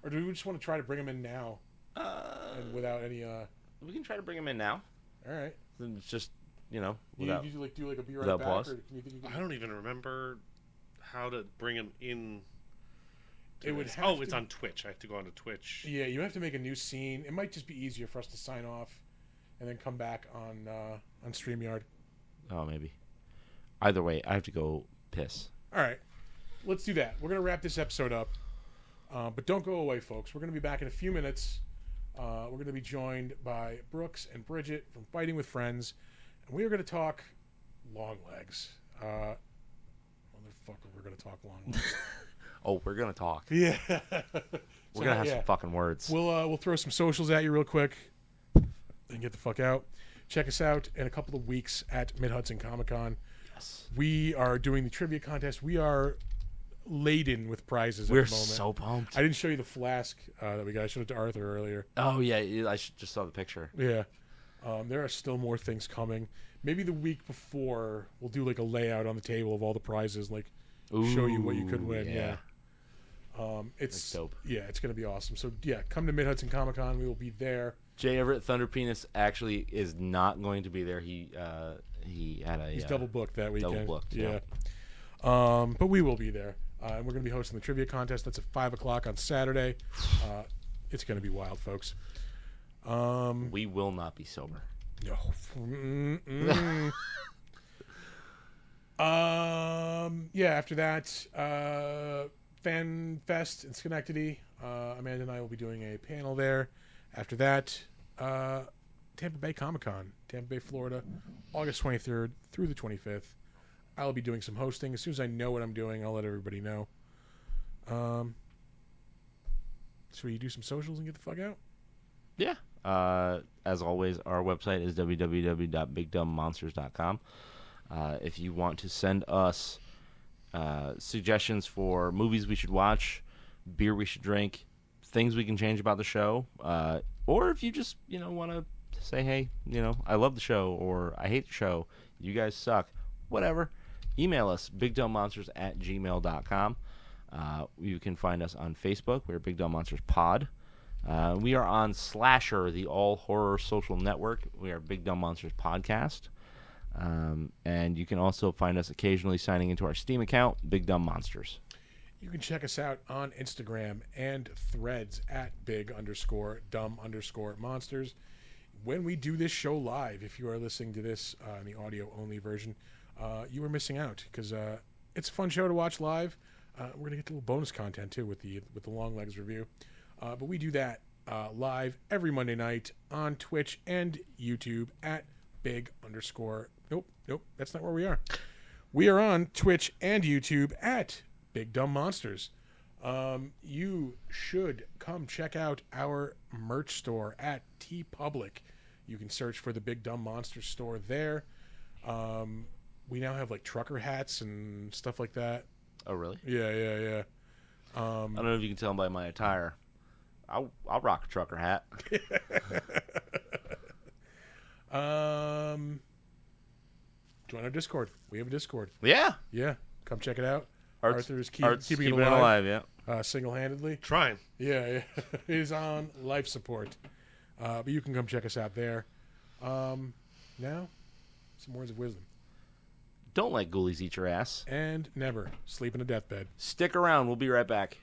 or do we just want to try to bring him in now, and without any? We can try to bring him in now. All right. Then it's just without. You do like a be right without back, pause? or can you think you can, I don't even remember how to bring him in. It would this. have Oh, to- it's on Twitch. I have to go onto Twitch. Yeah, you have to make a new scene. It might just be easier for us to sign off, and then come back on StreamYard. Oh, maybe. Either way, I have to go piss. All right, let's do that. We're gonna wrap this episode up, but don't go away, folks. We're gonna be back in a few minutes. We're gonna be joined by Brooks and Bridget from Fighting with Friends, and we are gonna talk long legs. Motherfucker, we're gonna talk long legs. Oh, we're gonna talk. Yeah, We're gonna have some fucking words. We'll throw some socials at you real quick, and get the fuck out. Check us out in a couple of weeks at Mid Hudson Comic Con. Yes. We are doing the trivia contest. We are laden with prizes We're at the moment. so pumped. I didn't show you the flask that we got. I showed it to Arthur earlier. Oh yeah, I just saw the picture. Yeah. There are still more things coming. Maybe the week before we'll do like a layout on the table of all the prizes, like show you what you could win. Yeah. It's That's dope. Yeah, it's gonna be awesome. So yeah, come to Mid Hudson Comic Con. We will be there. Jay Everett Thunder Penis actually is not going to be there. He had a He's double booked that weekend. double booked, Yeah. yeah. But we will be there. And we're going to be hosting the trivia contest. That's at 5 o'clock on Saturday. It's going to be wild, folks. We will not be sober. No. Yeah, after that, Fan Fest in Schenectady. Amanda and I will be doing a panel there. After that, Tampa Bay Comic-Con, Tampa Bay, Florida, August 23rd through the 25th. I'll be doing some hosting. As soon as I know what I'm doing, I'll let everybody know. Should we do some socials and get the fuck out? Yeah. As always, our website is www.bigdumbmonsters.com. If you want to send us suggestions for movies we should watch, beer we should drink, things we can change about the show, or if you just want to say, hey, I love the show, or I hate the show, you guys suck, whatever, email us bigdumbmonsters@gmail.com. You can find us on Facebook. We're Big Dumb Monsters Pod. We are on Slasher, the all horror social network. We are Big Dumb Monsters Podcast. And you can also find us occasionally signing into our Steam account, Big Dumb Monsters. You can check us out on Instagram and Threads at big_dumb_monsters. When we do this show live, if you are listening to this in the audio-only version, you are missing out because it's a fun show to watch live. We're gonna get a little bonus content too with the Long Legs review, but we do that live every Monday night on Twitch and YouTube at Nope, that's not where we are. We are on Twitch and YouTube at Big Dumb Monsters. You should come check out our merch store at TeePublic. You can search for the Big Dumb Monsters store there. We now have like trucker hats and stuff like that. Oh, really? Yeah. I don't know if you can tell by my attire. I'll rock a trucker hat. Join our Discord. We have a Discord. Yeah. Yeah, come check it out. Art's Arthur is Art's keeping keeping it alive, yeah. single-handedly. Trying. Yeah. He's on life support. But you can come check us out there. Now, some words of wisdom. Don't let ghoulies eat your ass. And never sleep in a deathbed. Stick around. We'll be right back.